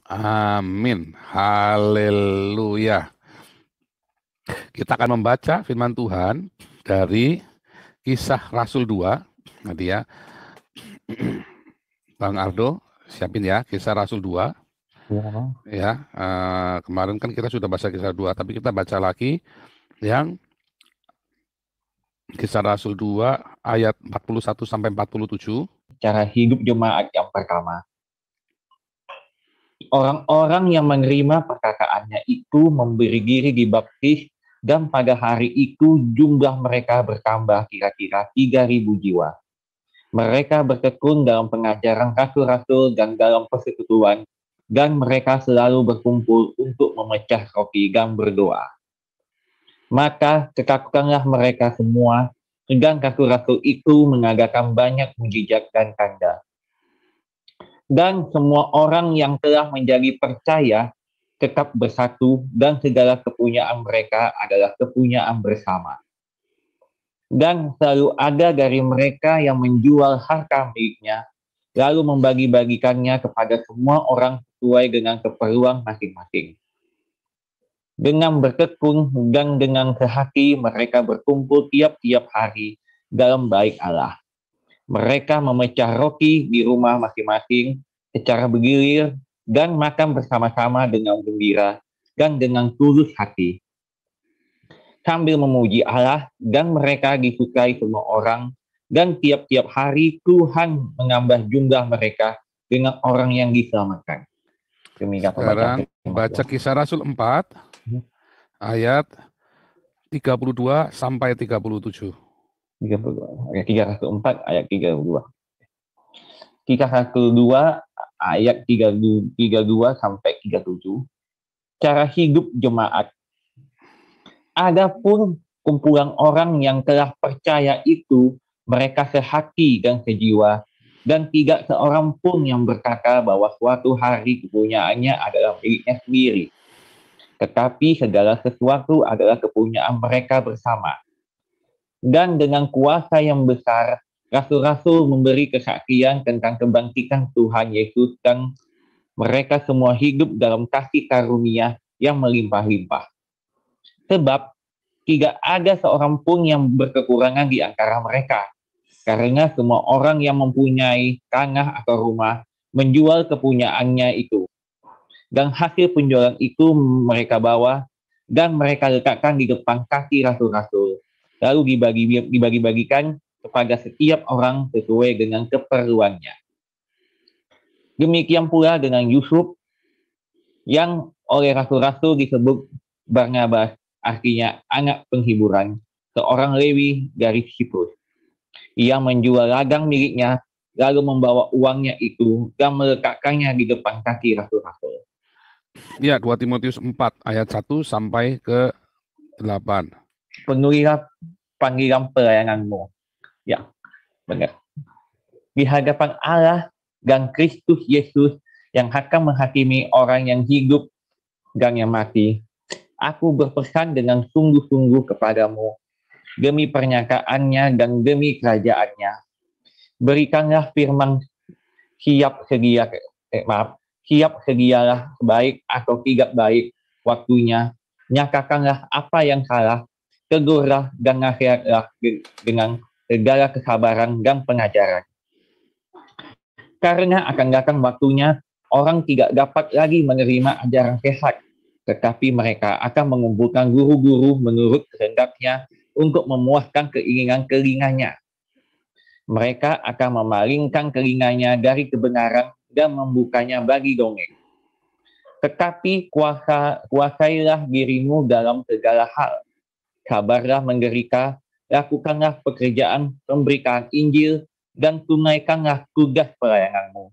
Amin. Haleluya. Kita akan membaca firman Tuhan dari Kisah Rasul 2. Nanti ya, Bang Ardo, siapin ya, Kisah Rasul 2. Ya, kemarin kan kita sudah baca Kisah 2, tapi kita baca lagi yang Kisah Rasul 2 ayat 41 sampai 47. Cara hidup jemaat yang pertama. Orang-orang yang menerima perkataannya itu memberi diri dibaptis, dan pada hari itu jumlah mereka bertambah kira-kira 3.000 jiwa. Mereka bertekun dalam pengajaran rasul-rasul dan dalam persekutuan, dan mereka selalu berkumpul untuk memecah roti dan berdoa. Maka ketakutanlah mereka semua, dan rasul-rasul itu mengadakan banyak mujizat dan tanda. Dan semua orang yang telah menjadi percaya tetap bersatu, dan segala kepunyaan mereka adalah kepunyaan bersama. Dan selalu ada dari mereka yang menjual harta miliknya, lalu membagi-bagikannya kepada semua orang sesuai dengan keperluan masing-masing. Dengan bertekun dan dengan sehati mereka berkumpul tiap-tiap hari dalam bait Allah. Mereka memecah roti di rumah masing-masing secara bergilir dan makan bersama-sama dengan gembira dan dengan tulus hati, sambil memuji Allah, dan mereka disukai semua orang, dan tiap-tiap hari Tuhan menambah jumlah mereka dengan orang yang diselamatkan. Demikian Sekarang baca Kisah Rasul 4 ayat 32 sampai 37. 32. Kisah Rasul 4 ayat 32. Kisah Rasul 2 ayat 32 sampai 37. Cara hidup jemaat. Adapun kumpulan orang yang telah percaya itu, mereka sehati dan sejiwa, dan tidak seorang pun yang berkata bahwa suatu hari kepunyaannya adalah miliknya sendiri. Tetapi segala sesuatu adalah kepunyaan mereka bersama. Dan dengan kuasa yang besar, rasul-rasul memberi kesaksian tentang kebangkitan Tuhan Yesus, dan mereka semua hidup dalam kasih karunia yang melimpah-limpah. Sebab tidak ada seorang pun yang berkekurangan di antara mereka, karena semua orang yang mempunyai tanah atau rumah menjual kepunyaannya itu, dan hasil penjualan itu mereka bawa dan mereka letakkan di depan kaki rasul-rasul, lalu dibagi-bagikan kepada setiap orang sesuai dengan keperluannya. Demikian pula dengan Yusuf, yang oleh rasul-rasul disebut Barnabas, artinya anak penghiburan, seorang Lewi dari Siprus. Ia menjual ladang miliknya, lalu membawa uangnya itu dan meletakkannya di depan kaki rasul-rasul. Ya, 2 Timotius 4 ayat 1 sampai ke 8. Penuhilah panggilan pelayananmu. Ya, benar. Di hadapan Allah dan Kristus Yesus yang akan menghakimi orang yang hidup dan yang mati, aku berpesan dengan sungguh-sungguh kepadamu, demi pernyataannya dan demi kerajaannya. Berikanlah firman, siap sedialah baik atau tidak baik waktunya. Nyatakanlah apa yang salah, tegurlah dan nasihatlah dengan segala kesabaran dan pengajaran. Karena akan datang waktunya, orang tidak dapat lagi menerima ajaran sehat, tetapi mereka akan mengumpulkan guru-guru menurut kehendaknya untuk memuaskan keinginan telinganya. Mereka akan memalingkan telinganya dari kebenaran dan membukanya bagi dongeng. Tetapi kuasailah dirimu dalam segala hal. Sabarlah menderita, lakukanlah pekerjaan pemberitaan Injil, dan tunaikanlah tugas pelayananmu.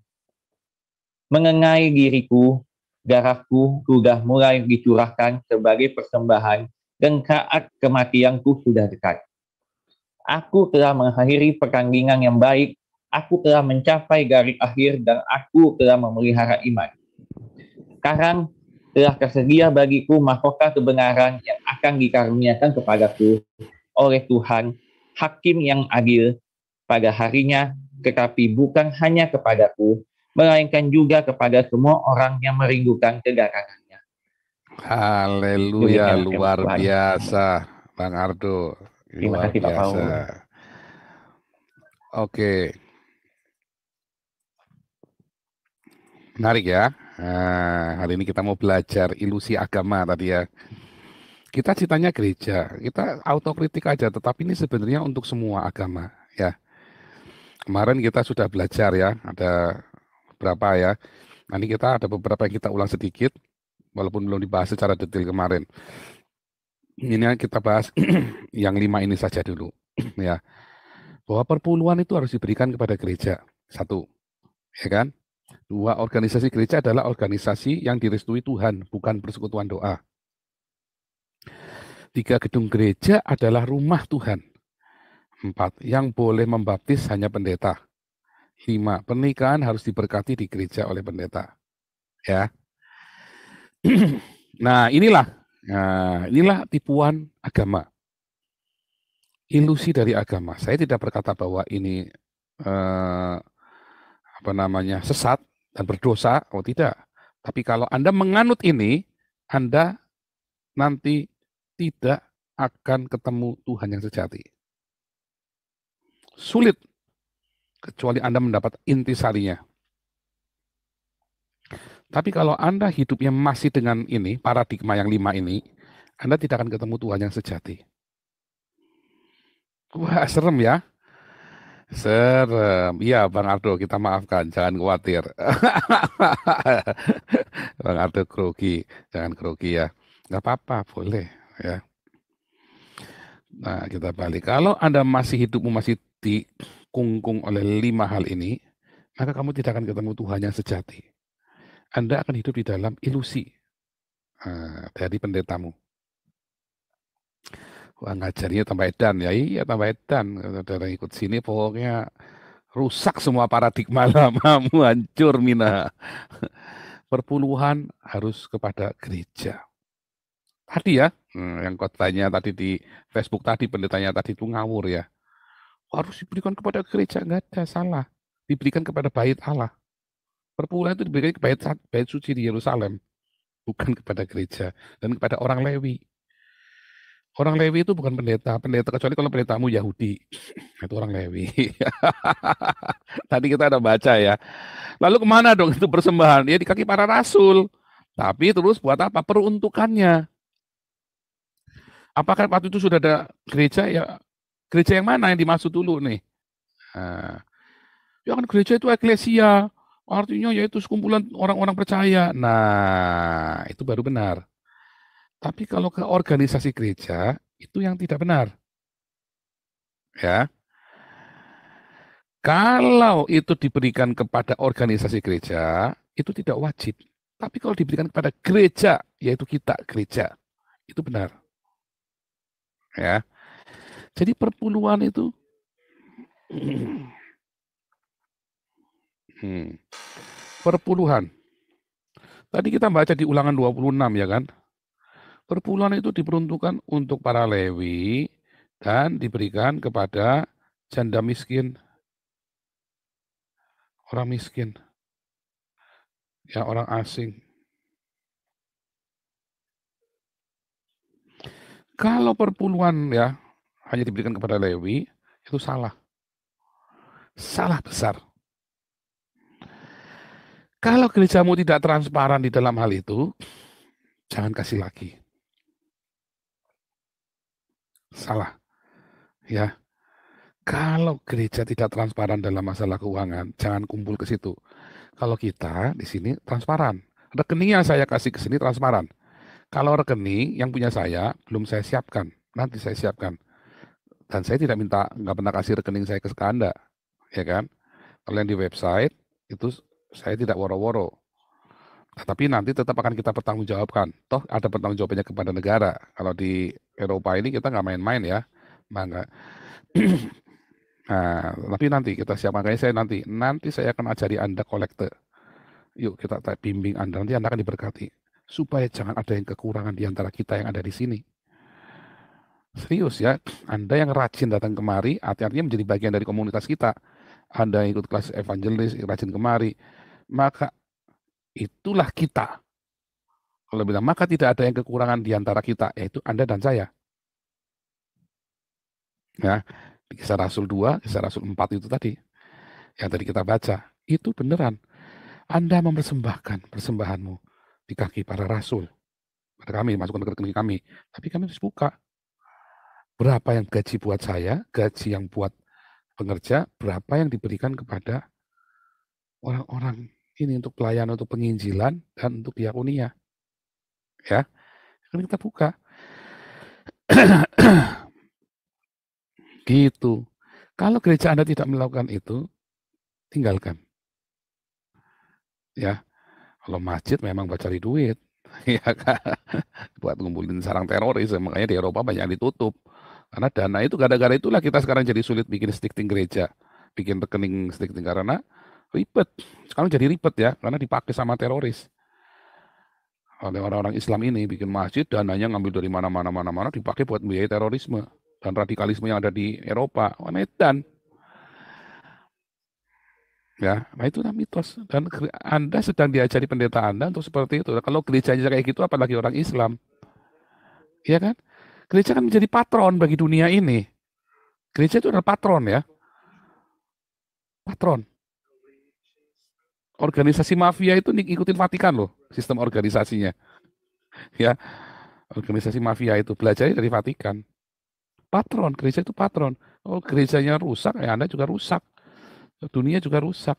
Mengenai diriku, darahku sudah mulai dicurahkan sebagai persembahan, dan saat kematianku sudah dekat. Aku telah mengakhiri pertandingan yang baik, aku telah mencapai garis akhir, dan aku telah memelihara iman. Sekarang telah tersedia bagiku mahkota kebenaran yang akan dikaruniakan kepadaku oleh Tuhan, Hakim yang adil, pada harinya, tetapi bukan hanya kepadaku, melainkan juga kepada semua orang yang merindukan kedatangannya. Haleluya, Demikianlah firman luar Tuhan. biasa, Bang Ardo, Terima luar kasih Pak biasa. Paul. Oke, menarik ya. Nah, hari ini kita mau belajar ilusi agama tadi ya. Kita citanya gereja, kita autokritik aja, tetapi ini sebenarnya untuk semua agama ya. Kemarin kita sudah belajar ya, ada berapa ya. Nanti kita ada beberapa yang kita ulang sedikit, walaupun belum dibahas secara detail kemarin. Ini kita bahas yang 5 ini saja dulu, ya. Bahwa perpuluhan itu harus diberikan kepada gereja, satu, ya kan? Dua, organisasi gereja adalah organisasi yang direstui Tuhan, bukan persekutuan doa. Tiga, gedung gereja adalah rumah Tuhan. Empat, yang boleh membaptis hanya pendeta. Lima, pernikahan harus diberkati di gereja oleh pendeta. Ya. Nah, inilah tipuan agama. Ilusi dari agama. Saya tidak berkata bahwa ini sesat dan berdosa. Oh tidak. Tapi kalau Anda menganut ini, Anda nanti tidak akan ketemu Tuhan yang sejati. Sulit kecuali Anda mendapat intisarinya. Tapi kalau Anda hidupnya masih dengan ini, paradigma yang 5 ini, Anda tidak akan ketemu Tuhan yang sejati. Wah, serem ya. Serem. Iya, Bang Ardo, kita maafkan, jangan khawatir. Bang Ardo grogi, jangan grogi ya. Nggak apa-apa, boleh ya. Nah, kita balik. Kalau Anda hidupmu masih dikungkung oleh 5 hal ini, maka kamu tidak akan ketemu Tuhan yang sejati. Anda akan hidup di dalam ilusi dari pendetamu. Wah, ngajarnya tambah edan ya, iya tambah edan. Saudara ikut sini pokoknya rusak semua paradigma lamamu, hancur Mina. Perpuluhan harus kepada gereja. Tadi ya, yang khotbahnya tadi di Facebook tadi, pendetanya tadi itu ngawur ya. Harus diberikan kepada gereja, enggak ada, salah. Diberikan kepada bait Allah. Perpuluhan itu diberikan ke bait suci di Yerusalem, bukan kepada gereja dan kepada orang Lewi. Orang Lewi itu bukan pendeta kecuali kalau pendetamu Yahudi. Itu orang Lewi. Tadi kita ada baca ya. Lalu kemana dong itu persembahan? Ya di kaki para rasul. Tapi terus buat apa? Peruntukannya. Apakah waktu itu sudah ada gereja? Ya gereja yang mana yang dimaksud dulu nih? Nah, ya kan gereja itu eklesia. Artinya yaitu sekumpulan orang-orang percaya. Nah, itu baru benar. Tapi kalau ke organisasi gereja, itu yang tidak benar. Ya. Kalau itu diberikan kepada organisasi gereja, itu tidak wajib. Tapi kalau diberikan kepada gereja, yaitu kita, gereja, itu benar. Ya. Jadi perpuluhan itu perpuluhan. Tadi kita baca di Ulangan 26 ya kan? Perpuluhan itu diperuntukkan untuk para Lewi dan diberikan kepada janda miskin, orang miskin, ya orang asing. Kalau perpuluhan ya hanya diberikan kepada Lewi, itu salah. Salah besar. Kalau gerejamu tidak transparan di dalam hal itu, jangan kasih lagi. Salah. Ya. Kalau gereja tidak transparan dalam masalah keuangan, jangan kumpul ke situ. Kalau kita di sini transparan. Rekening yang saya kasih ke sini transparan. Kalau rekening yang punya saya belum saya siapkan, nanti saya siapkan. Dan saya tidak nggak pernah kasih rekening saya ke Anda, ya kan? Kalau yang di website itu saya tidak woro-woro. Tapi nanti tetap akan kita pertanggungjawabkan. Toh ada pertanggungjawabannya kepada negara. Kalau di Eropa ini kita nggak main-main ya. Maka nah, tapi nanti kita siap, makanya saya nanti saya akan ajari Anda kolekte. Yuk kita bimbing Anda, nanti Anda akan diberkati. Supaya jangan ada yang kekurangan di antara kita yang ada di sini. Serius ya, Anda yang rajin datang kemari, artinya menjadi bagian dari komunitas kita. Anda yang ikut kelas evangelis, rajin kemari, maka itulah kita. Kalau bilang, maka tidak ada yang kekurangan di antara kita, yaitu Anda dan saya. Ya, di Kisah Rasul 2, Kisah Rasul 4 itu tadi, yang tadi kita baca, itu beneran. Anda mempersembahkan persembahanmu di kaki para rasul. Pada kami, masukkan ke rekening kami. Tapi kami harus buka. Berapa yang gaji buat saya, gaji yang buat pengerja, berapa yang diberikan kepada orang-orang ini untuk pelayanan, untuk penginjilan, dan untuk diakonia. Ya, kan kita buka. Gitu. Kalau gereja Anda tidak melakukan itu, tinggalkan. Ya, kalau masjid memang buat cari duit, ya kan? Buat ngumpulin sarang teroris, makanya di Eropa banyak yang ditutup. Karena dana itu gara-gara itulah kita sekarang jadi sulit bikin sticking gereja, bikin rekening sticking karena ribet. Sekarang jadi ribet ya, karena dipakai sama teroris. Oleh orang-orang Islam ini bikin masjid, dananya ngambil dari mana-mana dipakai buat biaya terorisme dan radikalisme yang ada di Eropa. Wah, edan. Ya, nah itulah mitos. Dan Anda sedang diajari pendeta Anda untuk seperti itu. Kalau gerejanya kayak gitu, apalagi orang Islam, ya kan? Gereja kan menjadi patron bagi dunia ini. Gereja itu adalah patron ya, patron. Organisasi mafia itu ngikutin Vatikan loh, sistem organisasinya. Ya, organisasi mafia itu belajar dari Vatikan. Patron, gereja itu patron. Oh, gerejanya rusak, ya Anda juga rusak. Dunia juga rusak.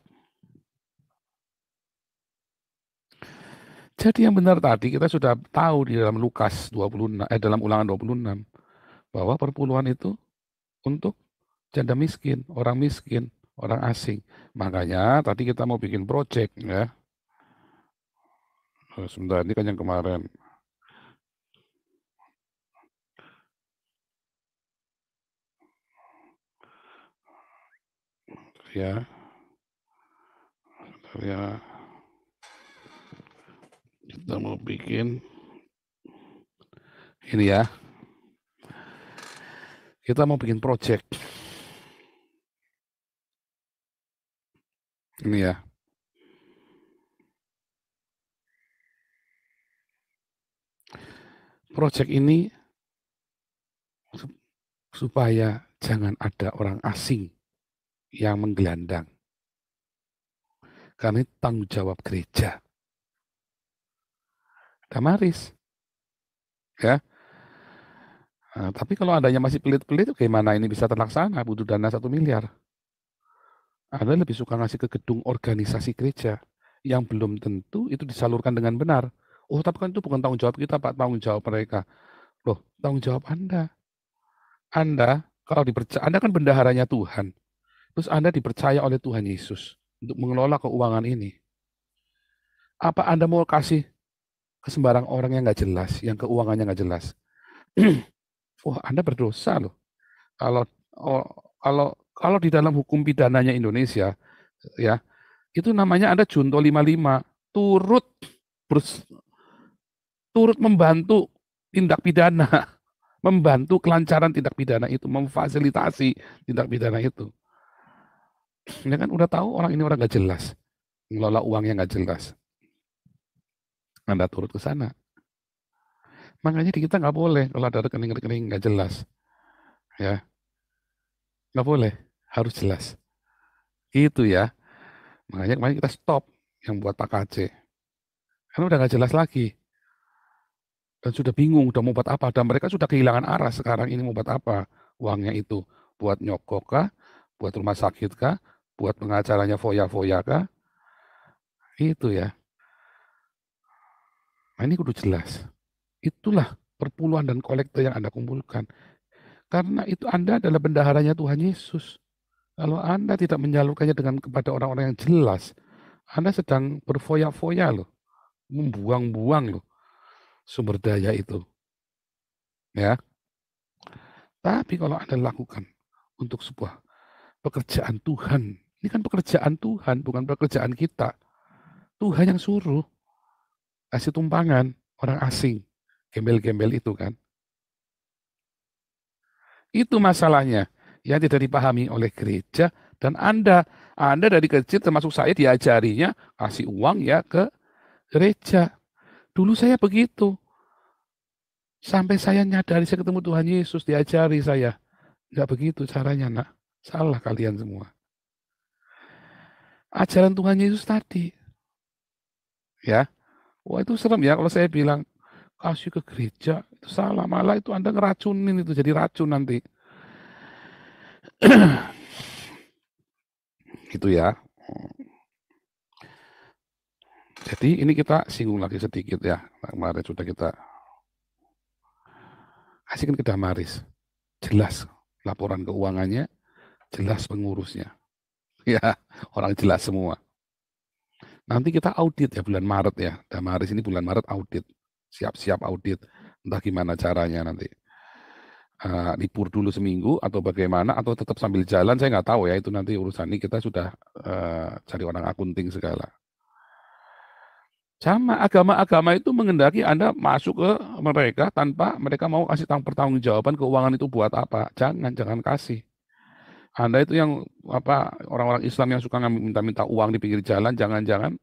Jadi yang benar tadi kita sudah tahu di dalam Lukas 26, dalam Ulangan 26 bahwa perpuluhan itu untuk janda miskin, orang asing. Makanya tadi kita mau bikin project ya. Sebentar, ini kan yang kemarin. Ya, ya. Kita mau bikin ini ya. Kita mau bikin project. Ini ya. Project ini supaya jangan ada orang asing yang menggelandang. Karena ini tanggung jawab gereja. Damaris. Ya. Nah, tapi kalau adanya masih pelit-pelit, gimana ini bisa terlaksana? Butuh dana 1 miliar. Anda lebih suka ngasih ke gedung organisasi gereja yang belum tentu itu disalurkan dengan benar. Oh, tapi kan itu bukan tanggung jawab kita, Pak, tanggung jawab mereka. Loh, tanggung jawab Anda. Anda, kalau dipercaya, Anda kan bendaharanya Tuhan. Terus Anda dipercaya oleh Tuhan Yesus untuk mengelola keuangan ini. Apa Anda mau kasih ke sembarang orang yang nggak jelas, yang keuangannya nggak jelas? Wah, Anda berdosa loh. Kalau oh, kalau di dalam hukum pidananya Indonesia, ya, itu namanya Anda junto 55, turut turut membantu tindak pidana, membantu kelancaran tindak pidana itu, memfasilitasi tindak pidana itu. Ini kan udah tahu orang ini orang nggak jelas, ngelola uangnya nggak jelas. Anda turut ke sana. Makanya di kita nggak boleh kalau ada rekening-rekening nggak jelas, ya nggak boleh, harus jelas. Itu ya. Makanya kemarin kita stop yang buat Pak KC. Karena udah nggak jelas lagi. Dan sudah bingung, udah mau buat apa. Dan mereka sudah kehilangan arah sekarang ini mau buat apa. Uangnya itu buat nyokok kah? Buat rumah sakit kah? Buat pengacaranya foya-foya kah? Itu ya. Nah ini kudu jelas. Itulah perpuluhan dan kolektor yang Anda kumpulkan. Karena itu Anda adalah bendaharanya Tuhan Yesus. Kalau Anda tidak menyalurkannya dengan kepada orang-orang yang jelas, Anda sedang berfoya-foya loh. Membuang-buang loh sumber daya itu. Ya. Tapi kalau Anda lakukan untuk sebuah pekerjaan Tuhan, ini kan pekerjaan Tuhan, bukan pekerjaan kita. Tuhan yang suruh kasih tumpangan orang asing, gembel-gembel itu kan. Itu masalahnya yang tidak dipahami oleh gereja Dan Anda dari kecil termasuk saya diajarinya kasih uang ya ke gereja. Dulu saya begitu. Sampai saya nyadari saya ketemu Tuhan Yesus diajari saya. Enggak begitu caranya, Nak. Salah kalian semua. Ajaran Tuhan Yesus tadi. Ya. Wah, itu serem ya kalau saya bilang kasih ke gereja. Itu salah. Malah itu Anda ngeracunin, itu jadi racun nanti. Gitu ya. Jadi ini kita singgung lagi sedikit ya. Kemarin sudah kita kasihkan ke Damaris. Jelas laporan keuangannya, jelas pengurusnya. Ya, orang jelas semua. Nanti kita audit ya bulan Maret ya. Damaris ini bulan Maret audit. Siap-siap audit. Entah gimana caranya nanti. Libur dulu seminggu atau bagaimana, atau tetap sambil jalan, saya nggak tahu ya. Itu nanti urusan ini kita sudah cari orang akunting segala. Sama agama-agama itu mengendaki Anda masuk ke mereka tanpa mereka mau kasih pertanggungjawaban keuangan itu buat apa. Jangan kasih. Anda itu yang orang-orang Islam yang suka minta-minta uang di pinggir jalan, jangan-jangan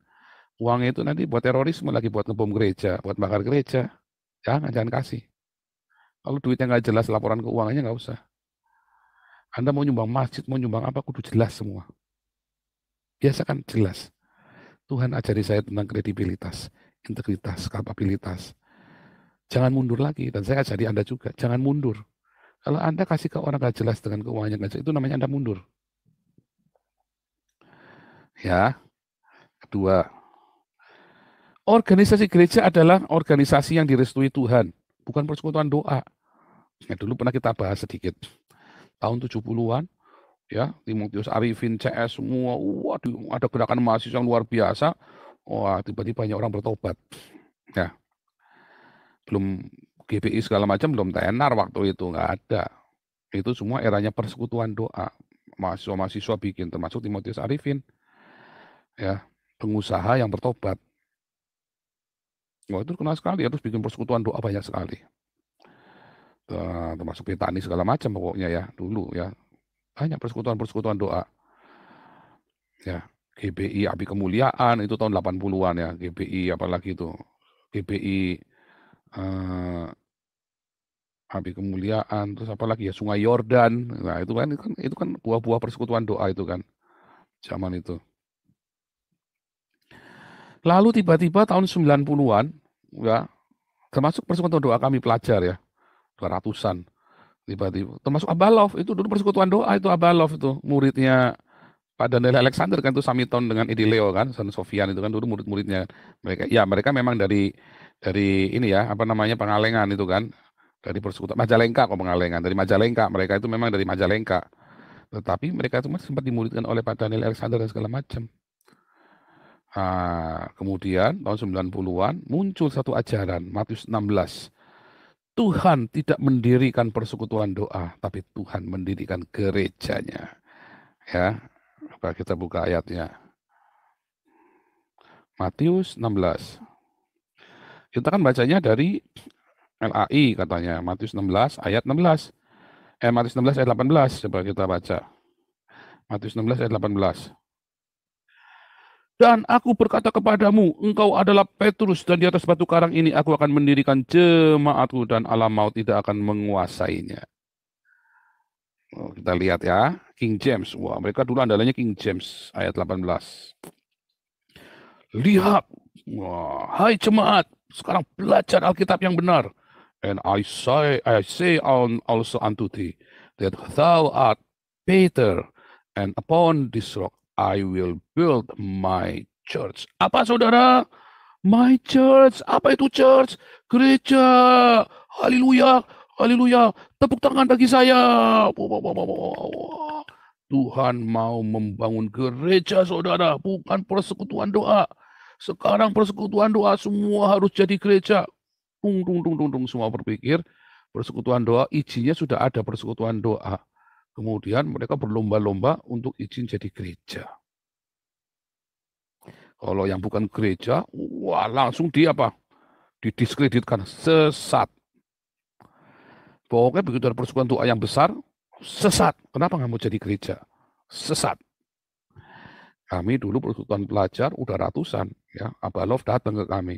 uangnya itu nanti buat terorisme lagi, buat ngebom gereja, buat bakar gereja. Jangan kasih. Kalau duitnya nggak jelas, laporan keuangannya nggak usah. Anda mau nyumbang masjid, mau nyumbang apa, kudu jelas semua. Biasakan jelas. Tuhan ajari saya tentang kredibilitas, integritas, kapabilitas. Jangan mundur lagi. Dan saya ajari Anda juga, jangan mundur. Kalau Anda kasih ke orang nggak jelas dengan keuangannya nggak jelas, itu namanya Anda mundur. Ya. Kedua, organisasi gereja adalah organisasi yang direstui Tuhan, bukan persekutuan doa. Ya, dulu pernah kita bahas sedikit. Tahun 70-an, ya, Timotius Arifin, CS, semua, waduh, ada gerakan mahasiswa yang luar biasa. Wah, tiba-tiba banyak orang bertobat. Ya, belum GBI segala macam, belum tenar waktu itu, nggak ada. Itu semua eranya persekutuan doa. Mahasiswa-mahasiswa bikin, termasuk Timotius Arifin. Ya, pengusaha yang bertobat. Wah, itu kenal sekali, harus bikin persekutuan doa banyak sekali. Termasuk Petani segala macam pokoknya ya, dulu ya. Banyak persekutuan doa. Ya, GBI Api Kemuliaan itu tahun 80-an ya, GBI apalagi itu. GBI Api Kemuliaan, terus apalagi ya, Sungai Yordan. Nah, itu kan buah-buah persekutuan doa itu kan. Zaman itu. Lalu tiba-tiba tahun 90-an ya, termasuk persekutuan doa kami pelajar ya, 200-an. Tiba-tiba termasuk Abalov, itu dulu persekutuan doa, itu Abalov itu muridnya Pak Daniel Alexander kan, itu Samiton dengan Edi Leo kan, San Sofian itu kan dulu murid-muridnya mereka memang dari ini ya, Pengalengan itu kan, dari persekutuan Majalengka Pengalengan, dari Majalengka, mereka itu memang dari Majalengka, tetapi mereka itu sempat dimuridkan oleh Pak Daniel Alexander dan segala macam. Kemudian tahun 90-an muncul satu ajaran, Matius 16. Tuhan tidak mendirikan persekutuan doa, tapi Tuhan mendirikan gerejanya. Ya, kita buka ayatnya. Matius 16. Kita kan bacanya dari LAI katanya, Matius 16 ayat 16. Matius 16 ayat 18, coba kita baca. Matius 16 ayat 18. Dan aku berkata kepadamu, engkau adalah Petrus, dan di atas batu karang ini aku akan mendirikan jemaatku, dan alam maut tidak akan menguasainya. Kita lihat ya, King James. Wah, mereka dulu andalanya King James, ayat 18. Lihat, hai jemaat, sekarang belajar Alkitab yang benar. And I say also unto thee, that thou art Peter, and upon this rock I will build my church. Apa saudara? My church. Apa itu church? Gereja. Haleluya. Haleluya. Tepuk tangan bagi saya. Tuhan mau membangun gereja saudara, bukan persekutuan doa. Sekarang persekutuan doa semua harus jadi gereja. Semua berpikir persekutuan doa, izinnya sudah ada persekutuan doa. Kemudian mereka berlomba-lomba untuk izin jadi gereja. Kalau yang bukan gereja, wah langsung didiskreditkan, sesat. Pokoknya begitu ada persekutuan doa yang besar, sesat. Kenapa nggak mau jadi gereja? sesat. Kami dulu persekutuan pelajar udah ratusan, ya. Abah Love datang ke kami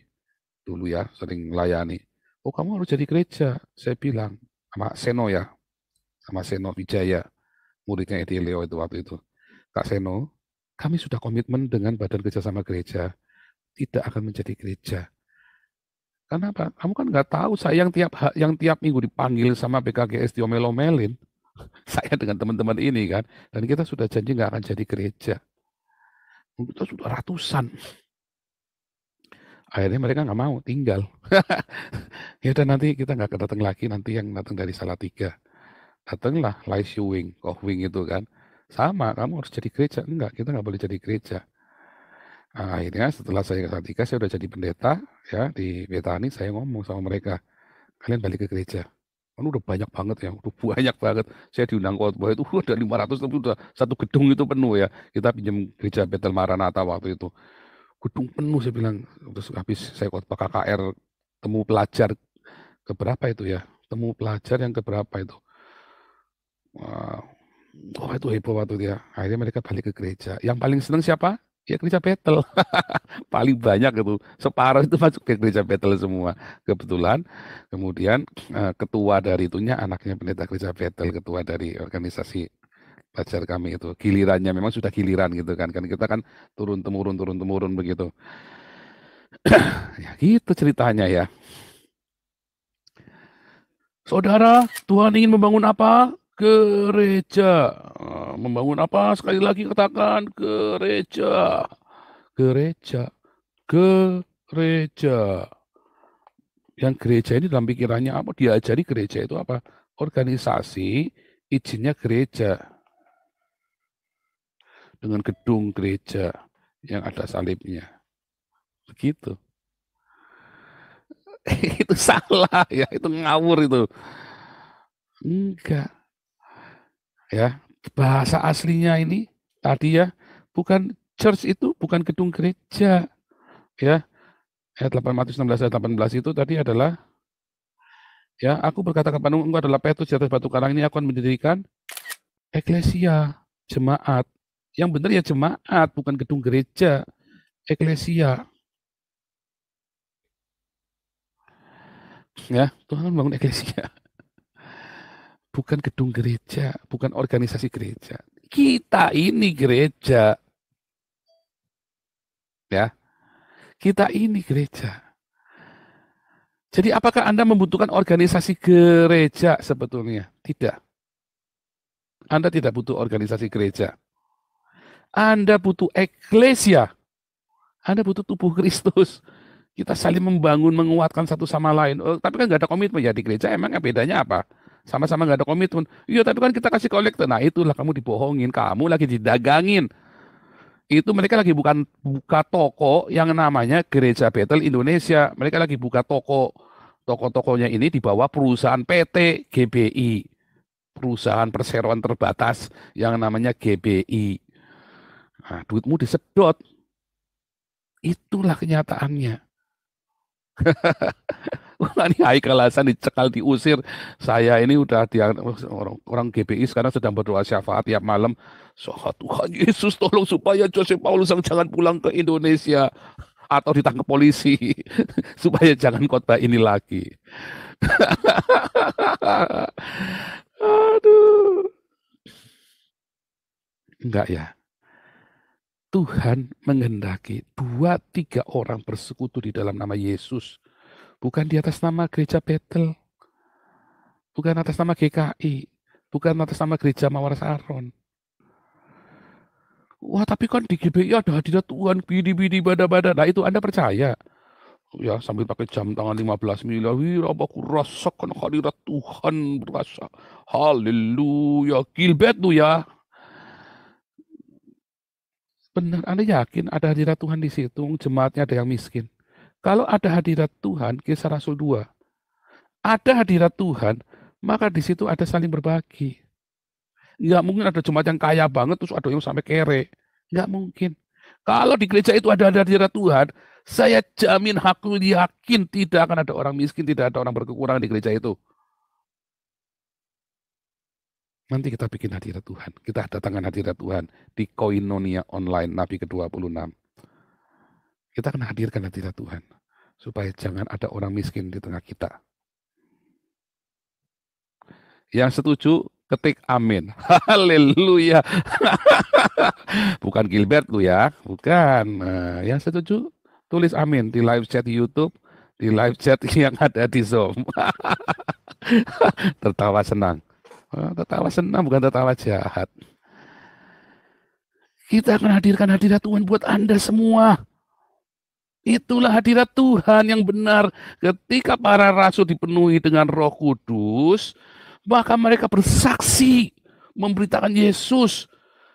dulu ya, sering melayani. Oh, kamu harus jadi gereja, saya bilang sama Seno ya, sama Seno Wijaya, muridnya Edi Leo itu waktu itu. Kak Seno, kami sudah komitmen dengan Badan Kerjasama Gereja, tidak akan menjadi gereja. Kenapa? Kamu kan nggak tahu saya yang tiap minggu dipanggil sama BKGS diomel-omelin. Saya dengan teman-teman ini kan, dan kita sudah janji nggak akan jadi gereja. Kita sudah ratusan. Akhirnya mereka nggak mau, tinggal. Ya udah nanti kita nggak datang lagi, nanti yang datang dari Salatiga. Datanglah Lai Wing, Koh Wing itu kan. Sama, kamu harus jadi gereja. Enggak, kita nggak boleh jadi gereja. Nah, akhirnya setelah saya ke Salatiga, saya udah jadi pendeta, ya di Betani, saya ngomong sama mereka, kalian balik ke gereja. Kan udah banyak banget ya, udah banyak banget. Saya diundang khotbah itu udah 500, tapi udah satu gedung itu penuh ya. Kita pinjam gereja Betel Maranatha waktu itu. Gedung penuh saya bilang. Terus habis saya khotbah KKR temu pelajar keberapa itu ya? Temu pelajar yang keberapa itu? Wah, wah, itu heboh waktu itu ya. Akhirnya mereka balik ke gereja. Yang paling seneng siapa? Ya gereja Betel. Paling banyak itu. Separuh itu masuk ke gereja Betel semua. Kebetulan. Kemudian ketua dari itunya anaknya pendeta gereja Betel, ketua dari organisasi pelajar kami itu. Gilirannya memang sudah giliran gitu kan. Kan kita kan turun temurun begitu. Ya gitu ceritanya ya. Saudara, Tuhan ingin membangun apa? Gereja. Membangun apa? Sekali lagi katakan gereja. Gereja. Gereja. Yang gereja ini dalam pikirannya apa? Diajari gereja itu apa? Organisasi, izinnya gereja. Dengan gedung gereja yang ada salibnya. Begitu. Itu salah ya, itu ngawur itu. Enggak. Ya, bahasa aslinya ini tadi ya, bukan church itu bukan gedung gereja. Ya, ayat 816 ayat 18 itu tadi adalah ya, aku berkata kepadamu, engkau adalah Petrus, di atas batu karang ini aku akan mendirikan eklesia, jemaat. Yang benar ya jemaat, bukan gedung gereja. Eklesia. Ya, Tuhan membangun eklesia. Bukan gedung gereja, bukan organisasi gereja. Kita ini gereja. Ya, kita ini gereja. Jadi apakah Anda membutuhkan organisasi gereja sebetulnya? Tidak. Anda tidak butuh organisasi gereja. Anda butuh eklesia. Anda butuh tubuh Kristus. Kita saling membangun, menguatkan satu sama lain. Oh, tapi kan nggak ada komitmen ya di gereja. Emangnya bedanya apa? Sama-sama nggak ada komitmen. Iya, tapi kan kita kasih kolektor. Nah, itulah kamu dibohongin. Kamu lagi didagangin. Itu mereka lagi buka toko yang namanya Gereja Betel Indonesia. Mereka lagi buka toko. Toko-tokonya ini di bawah perusahaan PT GBI. Perusahaan perseroan terbatas yang namanya GBI. Nah, duitmu disedot. Itulah kenyataannya. Wah, ini Haikal Hasan dicekal, diusir. Saya ini udah orang GBI sekarang sedang berdoa syafaat tiap malam. Tuhan Yesus tolong supaya Joseph Paulus jangan pulang ke Indonesia atau ditangkap polisi supaya jangan khotbah ini lagi. Aduh. Enggak ya. Tuhan menghendaki 2-3 orang bersekutu di dalam nama Yesus. Bukan di atas nama gereja Betel. Bukan atas nama GKI. Bukan atas nama gereja Mawar Saron. Wah, tapi kan di GBI ada hadirat Tuhan, bidi-bidi, bada-bada. Nah, itu Anda percaya? Ya, sambil pakai jam tangan 15 miliar. Wih, aku rasakan hadirat Tuhan. Berasa. Haleluya. Gilbert tuh ya. Benar, Anda yakin ada hadirat Tuhan di situ? Jemaatnya ada yang miskin. Kalau ada hadirat Tuhan, Kisah Rasul 2, ada hadirat Tuhan, maka di situ ada saling berbagi. Nggak mungkin ada jemaat yang kaya banget, terus ada yang sampai kere. Nggak mungkin. Kalau di gereja itu ada hadirat Tuhan, saya jamin, aku yakin tidak akan ada orang miskin, tidak ada orang berkekurangan di gereja itu. Nanti kita bikin hadirat Tuhan. Kita datangkan hadirat Tuhan di Koinonia Online Nabi ke-26. Kita akan hadirkan hadirat Tuhan. Supaya jangan ada orang miskin di tengah kita. Yang setuju, ketik amin. Haleluya. Bukan Gilbert lu ya. Bukan. Nah, yang setuju, tulis amin di live chat YouTube, di live chat yang ada di Zoom. Tertawa senang. Tertawa senang, bukan tertawa jahat. Kita akan hadirkan hadirat Tuhan buat Anda semua. Itulah hadirat Tuhan yang benar. Ketika para rasul dipenuhi dengan Roh Kudus, maka mereka bersaksi memberitakan Yesus.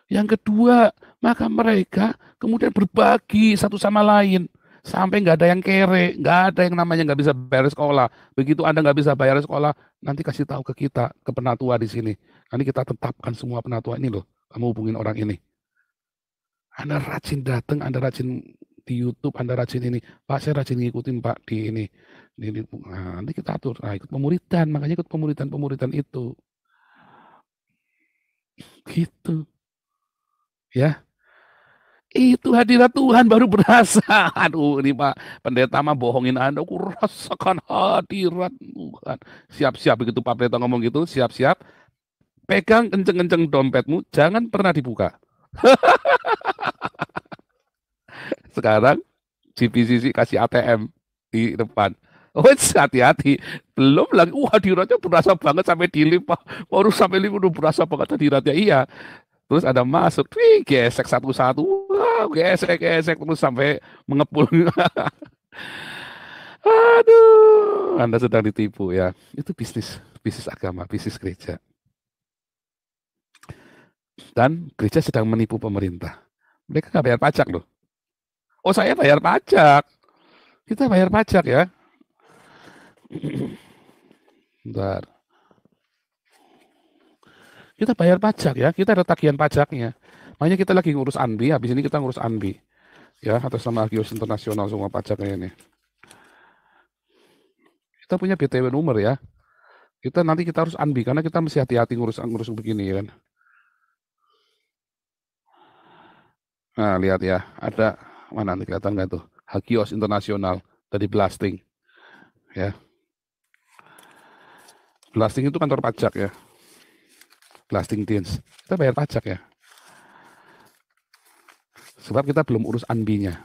Yang kedua, maka mereka kemudian berbagi satu sama lain. Sampai nggak ada yang kere, nggak ada yang namanya nggak bisa bayar sekolah. Begitu Anda nggak bisa bayar sekolah, nanti kasih tahu ke kita, ke penatua di sini. Nanti kita tetapkan semua penatua ini loh. Kamu hubungin orang ini. Anda rajin datang, Anda rajin di YouTube, Anda rajin ini. Pak, saya rajin ngikutin Pak di ini. Nah, nanti kita atur. Nah, ikut pemuridan, makanya ikut pemuridan itu. Gitu. Ya. Itu hadirat Tuhan baru berasa. Aduh, ini Pak Pendeta mah bohongin Anda. Aku rasakan hadirat Tuhan. Siap-siap begitu Pak Pendeta ngomong gitu, siap-siap. Pegang kenceng-kenceng dompetmu, jangan pernah dibuka. Sekarang GPCC kasih ATM di depan. Oh, hati-hati. Belum lagi, hadiratnya berasa banget sampai dilip, Pak. Baru sampai lip udah berasa banget hadiratnya. Iya. Terus ada masuk, gesek satu-satu, gesek terus sampai mengepul. Aduh, Anda sedang ditipu ya. Itu bisnis agama, bisnis gereja. Dan gereja sedang menipu pemerintah. Mereka nggak bayar pajak loh. Oh, saya bayar pajak. Kita bayar pajak ya. Bentar. Kita bayar pajak ya, kita ada tagihan pajaknya. Makanya kita lagi ngurus ANBI, habis ini kita ngurus ANBI. Ya, atas nama Agios Internasional semua pajaknya ini. Kita punya BTW nomor ya. Nanti kita harus ANBI, karena kita mesti hati-hati ngurus begini ya kan. Nah, lihat ya, ada, mana nanti kelihatan nggak tuh? Agios Internasional, tadi blasting. Ya. Blasting itu kantor pajak ya. Blasting Deans. Kita bayar pajak ya. Sebab kita belum urus ANBI-nya.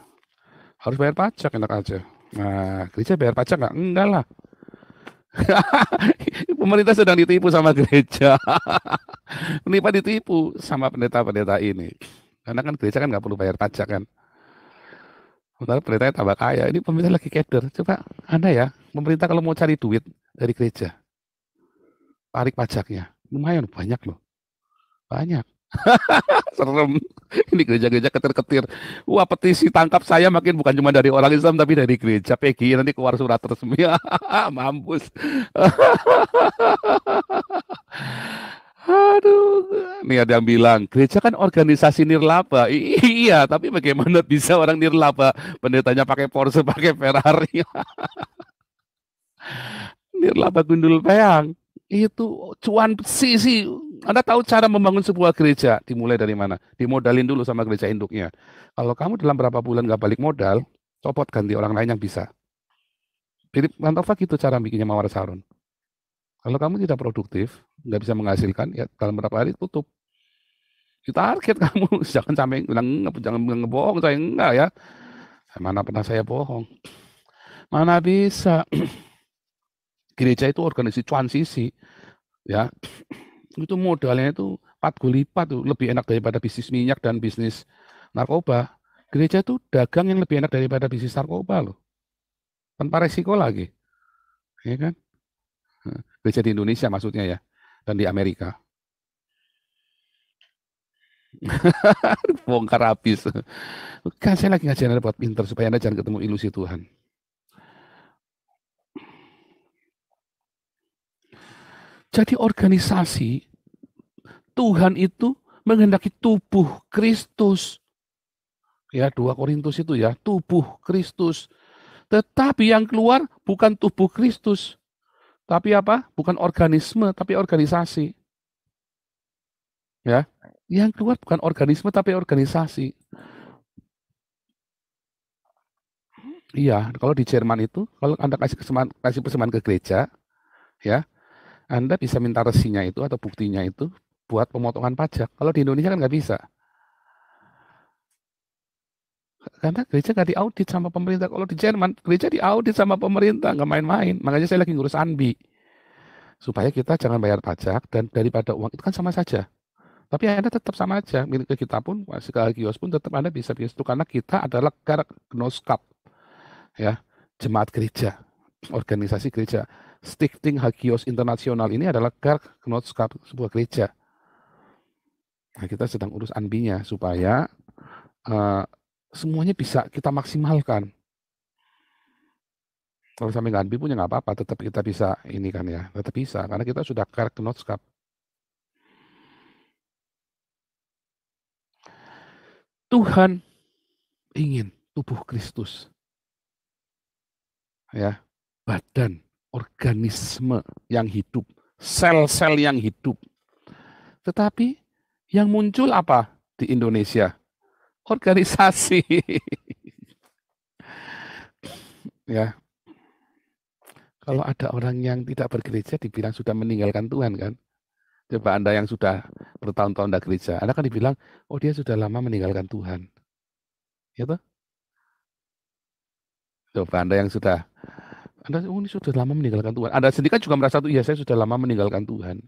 Harus bayar pajak, enak aja. Nah, gereja bayar pajak nggak? Enggak lah. Pemerintah sedang ditipu sama gereja. Menipu ditipu sama pendeta-pendeta ini. Karena kan gereja kan nggak perlu bayar pajak kan. Sementara pendetanya tambah kaya. Ini pemerintah lagi keder. Coba Anda ya, pemerintah kalau mau cari duit dari gereja, tarik pajaknya. Lumayan banyak loh. Banyak. Serem. Ini gereja-gereja ketir-ketir. Wah, petisi tangkap saya makin bukan cuma dari orang Islam tapi dari gereja PGI, nanti keluar surat resmi. Mampus. Aduh, nih ada yang bilang, gereja kan organisasi nirlaba. Iya, tapi bagaimana bisa orang nirlaba? Pendetanya pakai Porsche, pakai Ferrari. Nirlaba gundul peang. Itu cuan sih. Anda tahu cara membangun sebuah gereja dimulai dari mana? Dimodalin dulu sama gereja induknya. Kalau kamu dalam berapa bulan nggak balik modal, copot ganti orang lain yang bisa. Philip Mantova gitu cara bikinnya Mawar Sarun. Kalau kamu tidak produktif, nggak bisa menghasilkan, ya dalam berapa hari tutup. Target kamu, jangan sampai bilang, jangan bilang ngebohong, saya enggak ya. Mana pernah saya bohong? Mana bisa? Gereja itu organisasi transisi, ya. Itu modalnya itu 4 kali lipat tuh, lebih enak daripada bisnis minyak dan bisnis narkoba. Gereja itu dagang yang lebih enak daripada bisnis narkoba loh. Tanpa resiko lagi. Ya kan? Gereja di Indonesia maksudnya ya. Dan di Amerika. Bongkar habis. Kan saya lagi ngajarin Anda buat pinter supaya Anda jangan ketemu ilusi Tuhan. Jadi organisasi Tuhan itu menghendaki tubuh Kristus. Ya, 2 Korintus itu ya, tubuh Kristus. Tetapi yang keluar bukan tubuh Kristus. Tapi apa? Bukan organisme, tapi organisasi. Ya, yang keluar bukan organisme tapi organisasi. Iya, kalau di Jerman itu, kalau Anda kasih persembahan ke gereja, ya, Anda bisa minta resinya itu atau buktinya itu buat pemotongan pajak. Kalau di Indonesia kan nggak bisa, karena gereja nggak diaudit sama pemerintah. Kalau di Jerman, gereja diaudit sama pemerintah, nggak main-main. Makanya saya lagi ngurus ANBI, supaya kita jangan bayar pajak, dan daripada uang itu kan sama saja. Tapi Anda tetap sama aja, milik ke kita pun, masih ke kios pun tetap Anda bisa itu, karena kita adalah Gnoskap, ya, jemaat gereja, organisasi gereja. Stichting Hagios Internasional ini adalah Gnoskap, sebuah gereja. Nah, kita sedang urus ANBI-nya supaya uh, semuanya bisa kita maksimalkan. Kalau sampai nggak ANBI punya nggak apa-apa, tetap kita bisa ini kan ya, tetap bisa karena kita sudah Gnoskap. Tuhan ingin tubuh Kristus, ya, badan, organisme yang hidup, sel-sel yang hidup. Tetapi yang muncul apa di Indonesia? Organisasi. Ya, kalau ada orang yang tidak bergereja dibilang sudah meninggalkan Tuhan kan? Coba Anda yang sudah bertahun-tahun tidak gereja, Anda kan dibilang, oh dia sudah lama meninggalkan Tuhan. Ya toh? Coba Anda yang sudah, Anda oh, ini sudah lama meninggalkan Tuhan. Anda sendiri kan juga merasa tuh, iya saya sudah lama meninggalkan Tuhan.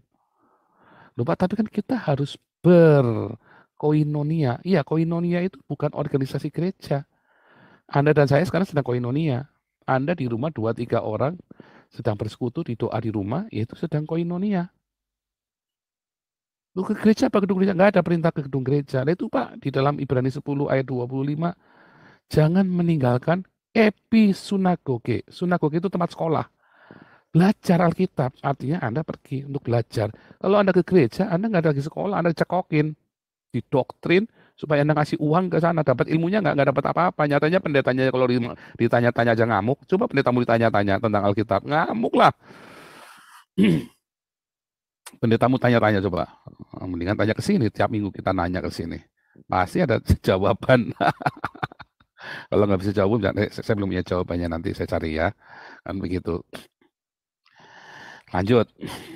Lupa, tapi kan kita harus berkoinonia. Iya, koinonia itu bukan organisasi gereja. Anda dan saya sekarang sedang koinonia. Anda di rumah 2-3 orang sedang bersekutu di doa di rumah, yaitu sedang koinonia. Lu ke gereja apa gedung gereja? Nggak ada perintah ke gedung gereja. Nah itu Pak, di dalam Ibrani 10 ayat 25, jangan meninggalkan episinagoge. Sinagoge itu tempat sekolah. Belajar Alkitab, artinya Anda pergi untuk belajar. Kalau Anda ke gereja, Anda nggak ada lagi sekolah, Anda cekokin, didoktrin, supaya Anda ngasih uang ke sana, dapat ilmunya nggak dapat apa-apa. Nyatanya pendetanya kalau ditanya-tanya aja ngamuk, coba pendetamu ditanya-tanya tentang Alkitab, ngamuk lah. Pendetamu tanya-tanya coba, mendingan tanya ke sini, tiap minggu kita nanya ke sini. Pasti ada jawaban. Kalau nggak bisa jawab, saya belum punya jawabannya, nanti saya cari ya. Kan begitu. Lanjut,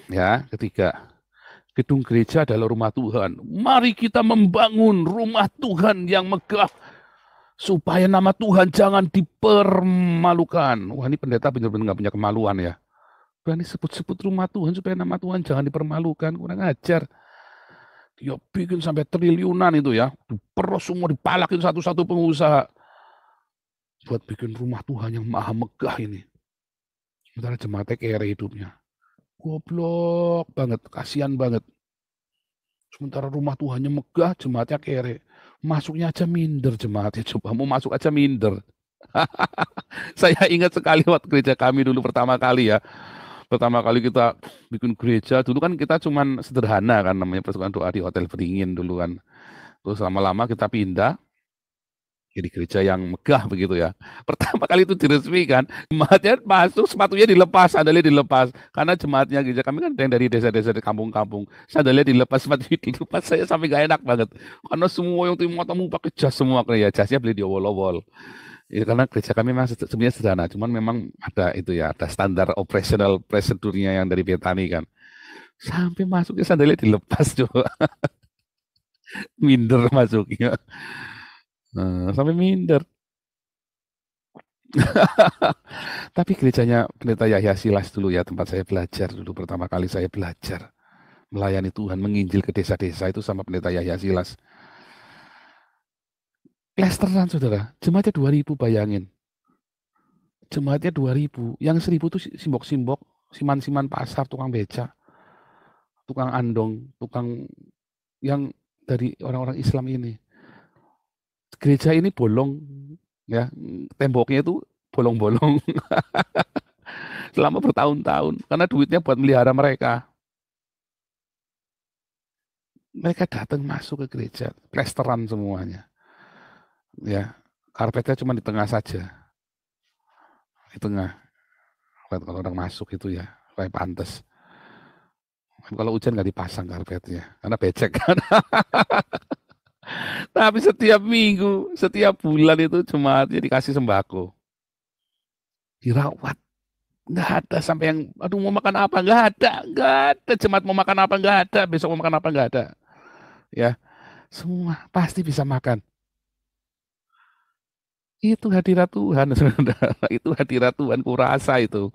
ya, ketiga. Gedung gereja adalah rumah Tuhan. Mari kita membangun rumah Tuhan yang megah supaya nama Tuhan jangan dipermalukan. Wah, ini pendeta benar-benar nggak punya kemaluan ya. Berani sebut-sebut rumah Tuhan supaya nama Tuhan jangan dipermalukan. Kurang ajar. Dia bikin sampai triliunan itu ya. Diperos semua, dipalakin satu-satu pengusaha. Buat bikin rumah Tuhan yang maha megah ini. Sementara jemaatnya kere hidupnya. Goblok banget, kasihan banget. Sementara rumah Tuhannya megah, jemaatnya kere. Masuknya aja minder jemaatnya. Coba mau masuk aja minder. Saya ingat sekali waktu gereja kami dulu pertama kali ya. Pertama kali kita bikin gereja, dulu kan kita cuman sederhana kan, namanya persekutuan doa di Hotel Beringin dulu kan. Terus lama-lama kita pindah jadi gereja yang megah begitu ya. Pertama kali itu diresmikan, jemaatnya masuk sepatunya dilepas, sandalnya dilepas. Karena jemaatnya gereja kami kan ada yang dari desa-desa di kampung-kampung, sandalnya dilepas, sepatunya dilepas. Saya sampai gak enak banget. Karena semua yang tamu pakai jas semua, ya jasnya beli di owol-owol. Ya, karena gereja kami memang sebenarnya sederhana, cuman memang ada itu ya, ada standar operasional prosedurnya yang dari Betani kan. Sampai masuknya sandalnya dilepas coba, minder masuknya. Sampai minder. Tapi gerejanya Pendeta Yahya Silas dulu ya, tempat saya belajar dulu, pertama kali saya belajar melayani Tuhan, menginjil ke desa-desa itu sama Pendeta Yahya Silas. Klesteran saudara, jemaatnya 2.000 bayangin. Jemaatnya 2.000, yang 1.000 tuh simbok-simbok, siman-siman pasar, tukang beca, tukang andong, tukang yang dari orang-orang Islam ini. Gereja ini bolong, ya, temboknya itu bolong-bolong selama bertahun-tahun karena duitnya buat melihara mereka. Mereka datang masuk ke gereja, plesteran semuanya, ya, karpetnya cuma di tengah saja, di tengah. Kalau orang masuk itu ya, kayak pantas. Kalau hujan nggak dipasang karpetnya, karena becek kan. Tapi setiap minggu, setiap bulan itu jemaatnya dikasih sembako. Dirawat. Nggak ada sampai yang, aduh mau makan apa? Nggak ada. Jemaat mau makan apa? Nggak ada. Besok mau makan apa? Nggak ada. Ya, semua pasti bisa makan. Itu hadirat Tuhan, saudara. Itu hadirat Tuhan, kurasa itu.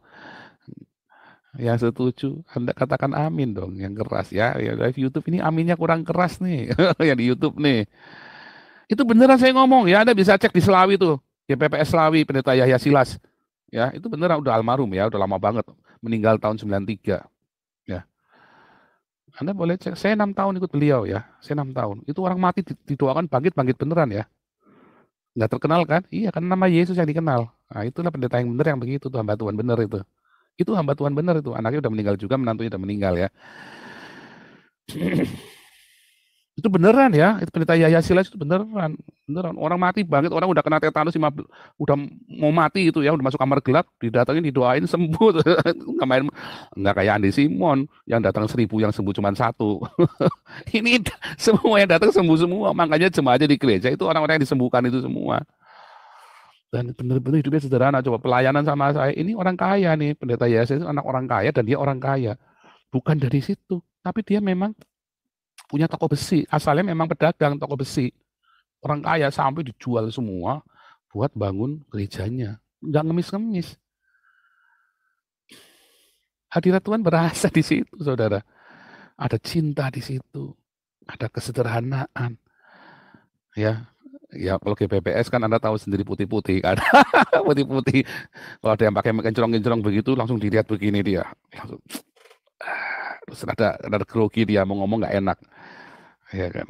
Yang setuju, Anda katakan amin dong, yang keras ya. Ya live YouTube ini aminnya kurang keras nih, yang di YouTube nih. Itu beneran saya ngomong ya, Anda bisa cek di Selawi tuh, GPPS Selawi, Pendeta Yahya Silas. Ya, itu beneran udah almarhum ya, udah lama banget, meninggal tahun 93. Ya, Anda boleh cek. Saya 6 tahun ikut beliau ya, saya 6 tahun. Itu orang mati didoakan bangkit beneran ya. Nggak terkenal kan? Iya, kan nama Yesus yang dikenal. Nah, itulah pendeta yang bener yang begitu tuh, hamba Tuhan bener itu. Itu hamba Tuhan bener itu. Anaknya udah meninggal juga, menantunya udah meninggal ya. Itu beneran ya, itu pendeta Yahya Silas itu beneran, beneran. Orang mati bangkit, orang udah kena tetanus, udah mau mati itu ya, udah masuk kamar gelap, didatengin, didoain sembuh. Nggak main, nggak kayak Andi Simon yang datang 1.000 yang sembuh cuma satu. Ini semua yang datang sembuh semua, makanya jemaatnya di gereja itu orang-orang yang disembuhkan itu semua. Dan benar-benar hidupnya sederhana. Coba pelayanan sama saya, ini orang kaya nih, pendeta Yahya Silas itu anak orang kaya dan dia orang kaya. Bukan dari situ, tapi dia memang punya toko besi. Asalnya memang pedagang toko besi. Orang kaya sampai dijual semua buat bangun gerejanya. Nggak ngemis-ngemis. Hadirat Tuhan berasa di situ, saudara. Ada cinta di situ. Ada kesederhanaan. Ya, ya kalau GPPS kan Anda tahu sendiri putih-putih kan. Putih-putih. Kalau ada yang pakai kinclong-kinclong begitu langsung dilihat begini dia. Langsung, terus ada grogi dia mau ngomong nggak enak. Ya kan.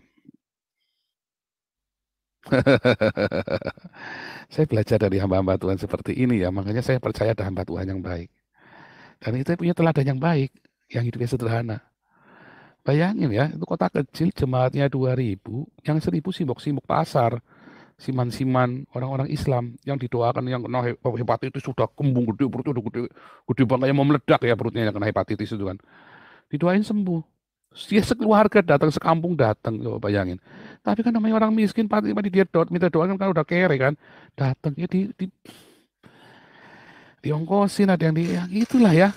Saya belajar dari hamba-hamba Tuhan seperti ini ya, makanya saya percaya ada hamba Tuhan yang baik. Dan itu punya teladan yang baik, yang hidupnya sederhana. Bayangin ya, itu kota kecil, jemaatnya 2.000, yang 1.000 sibuk-sibuk pasar, siman-siman, orang-orang Islam, yang didoakan, yang kena hepatitis sudah kembung gede, perutnya udah gede, gede banget, kayak mau meledak ya perutnya yang kena hepatitis itu kan. Didoain sembuh. Dia sekeluarga datang, sekampung datang, coba bayangin. Tapi kan namanya orang miskin, pasti dia minta doa kan udah kere kan. Datang, ya diongkosin, ada yang yang itulah ya.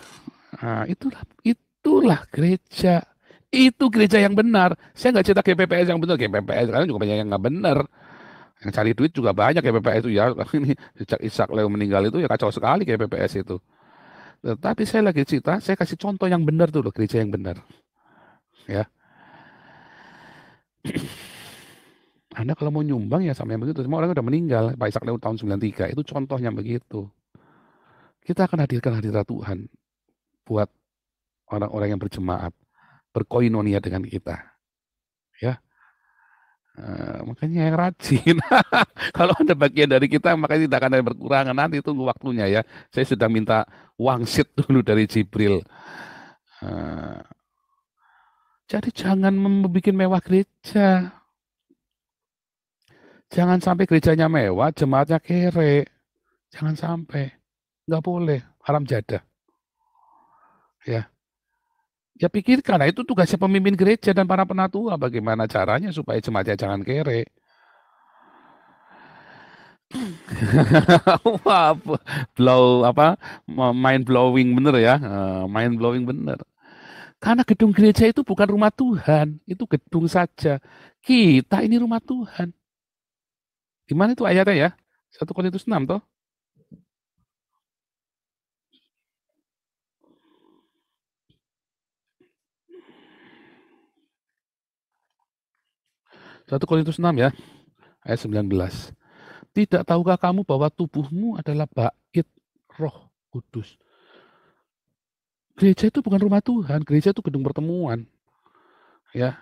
Nah, itulah gereja. Itu gereja yang benar. Saya nggak cerita GPPS yang benar, GPPS karena juga banyak yang nggak benar. Yang cari duit juga banyak GPPS itu ya. Ini sejak Ishak Leo meninggal itu ya kacau sekali GPPS itu. Tetapi saya lagi cerita, saya kasih contoh yang benar tuh loh, gereja yang benar. Ya, Anda kalau mau nyumbang ya sama yang begitu. Semua orang udah meninggal. Pak Ishak Leo tahun 93 itu contohnya begitu. Kita akan hadirkan hadirat Tuhan buat orang-orang yang berjemaat, berkoinonia dengan kita. Ya, makanya yang rajin. Kalau Anda bagian dari kita, makanya tidak akan ada berkurangan. Nanti tunggu waktunya ya. Saya sudah minta wangsit dulu dari Jibril. Eh, jadi jangan membuat mewah gereja. Jangan sampai gerejanya mewah, jemaatnya kere. Jangan sampai. Nggak boleh. Haram jadah. Ya. Ya pikirkan, nah itu tugasnya pemimpin gereja dan para penatua. Bagaimana caranya supaya jemaatnya jangan kere. Wah, mind blowing bener ya, mind blowing bener. Karena gedung gereja itu bukan rumah Tuhan, itu gedung saja. Kita ini rumah Tuhan. Di mana itu ayatnya ya? 1 Korintus 6 toh? 1 Korintus 6 ya, ayat 19. Tidak tahukah kamu bahwa tubuhmu adalah bait Roh Kudus? Gereja itu bukan rumah Tuhan, gereja itu gedung pertemuan. Ya,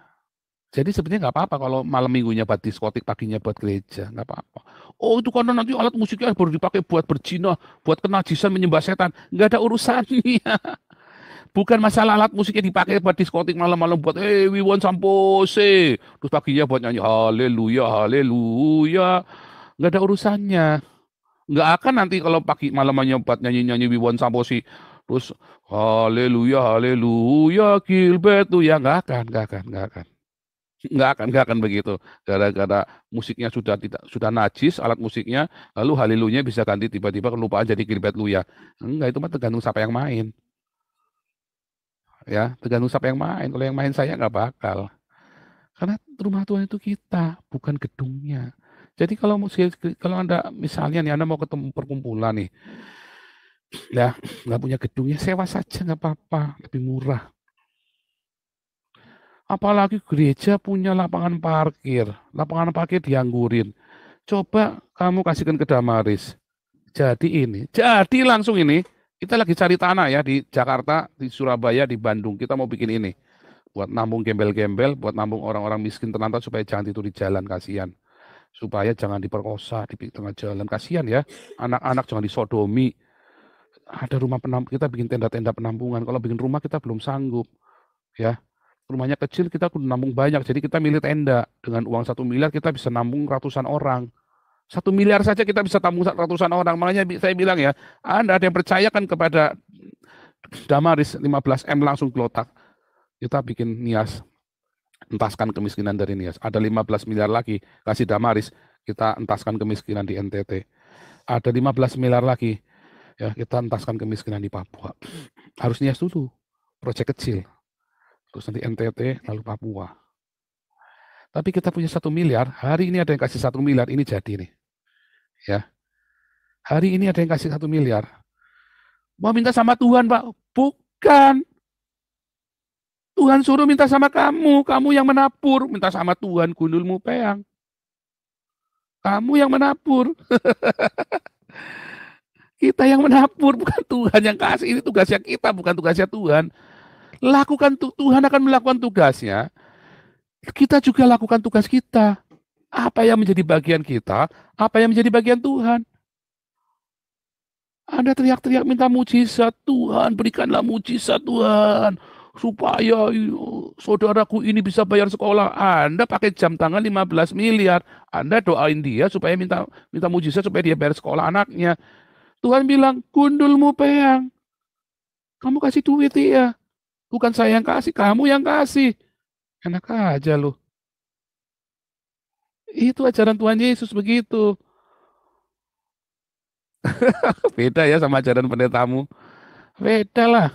jadi sebenarnya nggak apa-apa kalau malam minggunya buat diskotik, paginya buat gereja, nggak apa-apa. Oh itu karena nanti alat musiknya baru dipakai buat berzina, buat kenajisan, menyembah setan. Nggak ada urusannya. Bukan masalah alat musiknya dipakai buat diskotik malam-malam buat we want sampose. Terus paginya buat nyanyi haleluya, haleluya. Nggak ada urusannya. Nggak akan nanti kalau pagi malamnya buat nyanyi-nyanyi we want sampose. terus haleluya, haleluya, Gilbert tuh ya nggak akan begitu. Gara-gara musiknya sudah najis alat musiknya, lalu haleluya bisa ganti tiba-tiba kelupaan jadi Gilbert Luya. Enggak, itu mah tergantung siapa yang main. Ya, tergantung siapa yang main. Kalau yang main saya nggak bakal. Karena rumah Tuhan itu kita, bukan gedungnya. Jadi kalau Anda misalnya nih Anda mau ketemu perkumpulan nih, ya nggak punya gedungnya sewa saja nggak apa-apa, lebih murah. Apalagi gereja punya lapangan parkir dianggurin. Coba kamu kasihkan ke Damaris. Jadi langsung ini. Kita lagi cari tanah ya di Jakarta, di Surabaya, di Bandung. Kita mau bikin ini buat nampung gembel-gembel, buat nampung orang-orang miskin terlantar supaya jangan tidur di jalan, kasihan. Supaya jangan diperkosa di tengah jalan, kasihan ya. Anak-anak jangan disodomi. Ada rumah penampung, kita bikin tenda-tenda penampungan. Kalau bikin rumah kita belum sanggup, ya. Rumahnya kecil, kita kudu nampung banyak. Jadi kita milih tenda. Dengan uang 1 miliar kita bisa nampung ratusan orang. 1 miliar saja kita bisa tampung ratusan orang. Makanya saya bilang ya, Anda ada yang percayakan kepada Damaris 15M langsung gelotak. Kita bikin nias, entaskan kemiskinan dari nias. Ada 15 miliar lagi, kasih Damaris, kita entaskan kemiskinan di NTT. Ada 15 miliar lagi, ya kita entaskan kemiskinan di Papua. Harus nias dulu, proyek kecil. Terus nanti NTT, lalu Papua. Tapi kita punya 1 miliar, hari ini ada yang kasih 1 miliar, ini jadi nih. Ya, hari ini ada yang kasih 1 miliar. Mau minta sama Tuhan, Pak? Bukan. Tuhan suruh minta sama kamu yang menabur. Minta sama Tuhan, gundulmu peang. Kamu yang menabur. Kita yang menabur, bukan Tuhan yang kasih. Ini tugasnya kita, bukan tugasnya Tuhan. Tuhan akan melakukan tugasnya. Kita juga lakukan tugas kita. Apa yang menjadi bagian kita, apa yang menjadi bagian Tuhan. Anda teriak-teriak minta mujizat, Tuhan berikanlah mujizat Tuhan. Supaya saudaraku ini bisa bayar sekolah. Anda pakai jam tangan 15 miliar. Anda doain dia supaya minta mujizat supaya dia bayar sekolah anaknya. Tuhan bilang, gundulmu peang. Kamu kasih duit ya. Bukan saya yang kasih, kamu yang kasih. Enak aja loh. Itu ajaran Tuhan Yesus begitu. Beda ya sama ajaran pendetamu. Beda lah.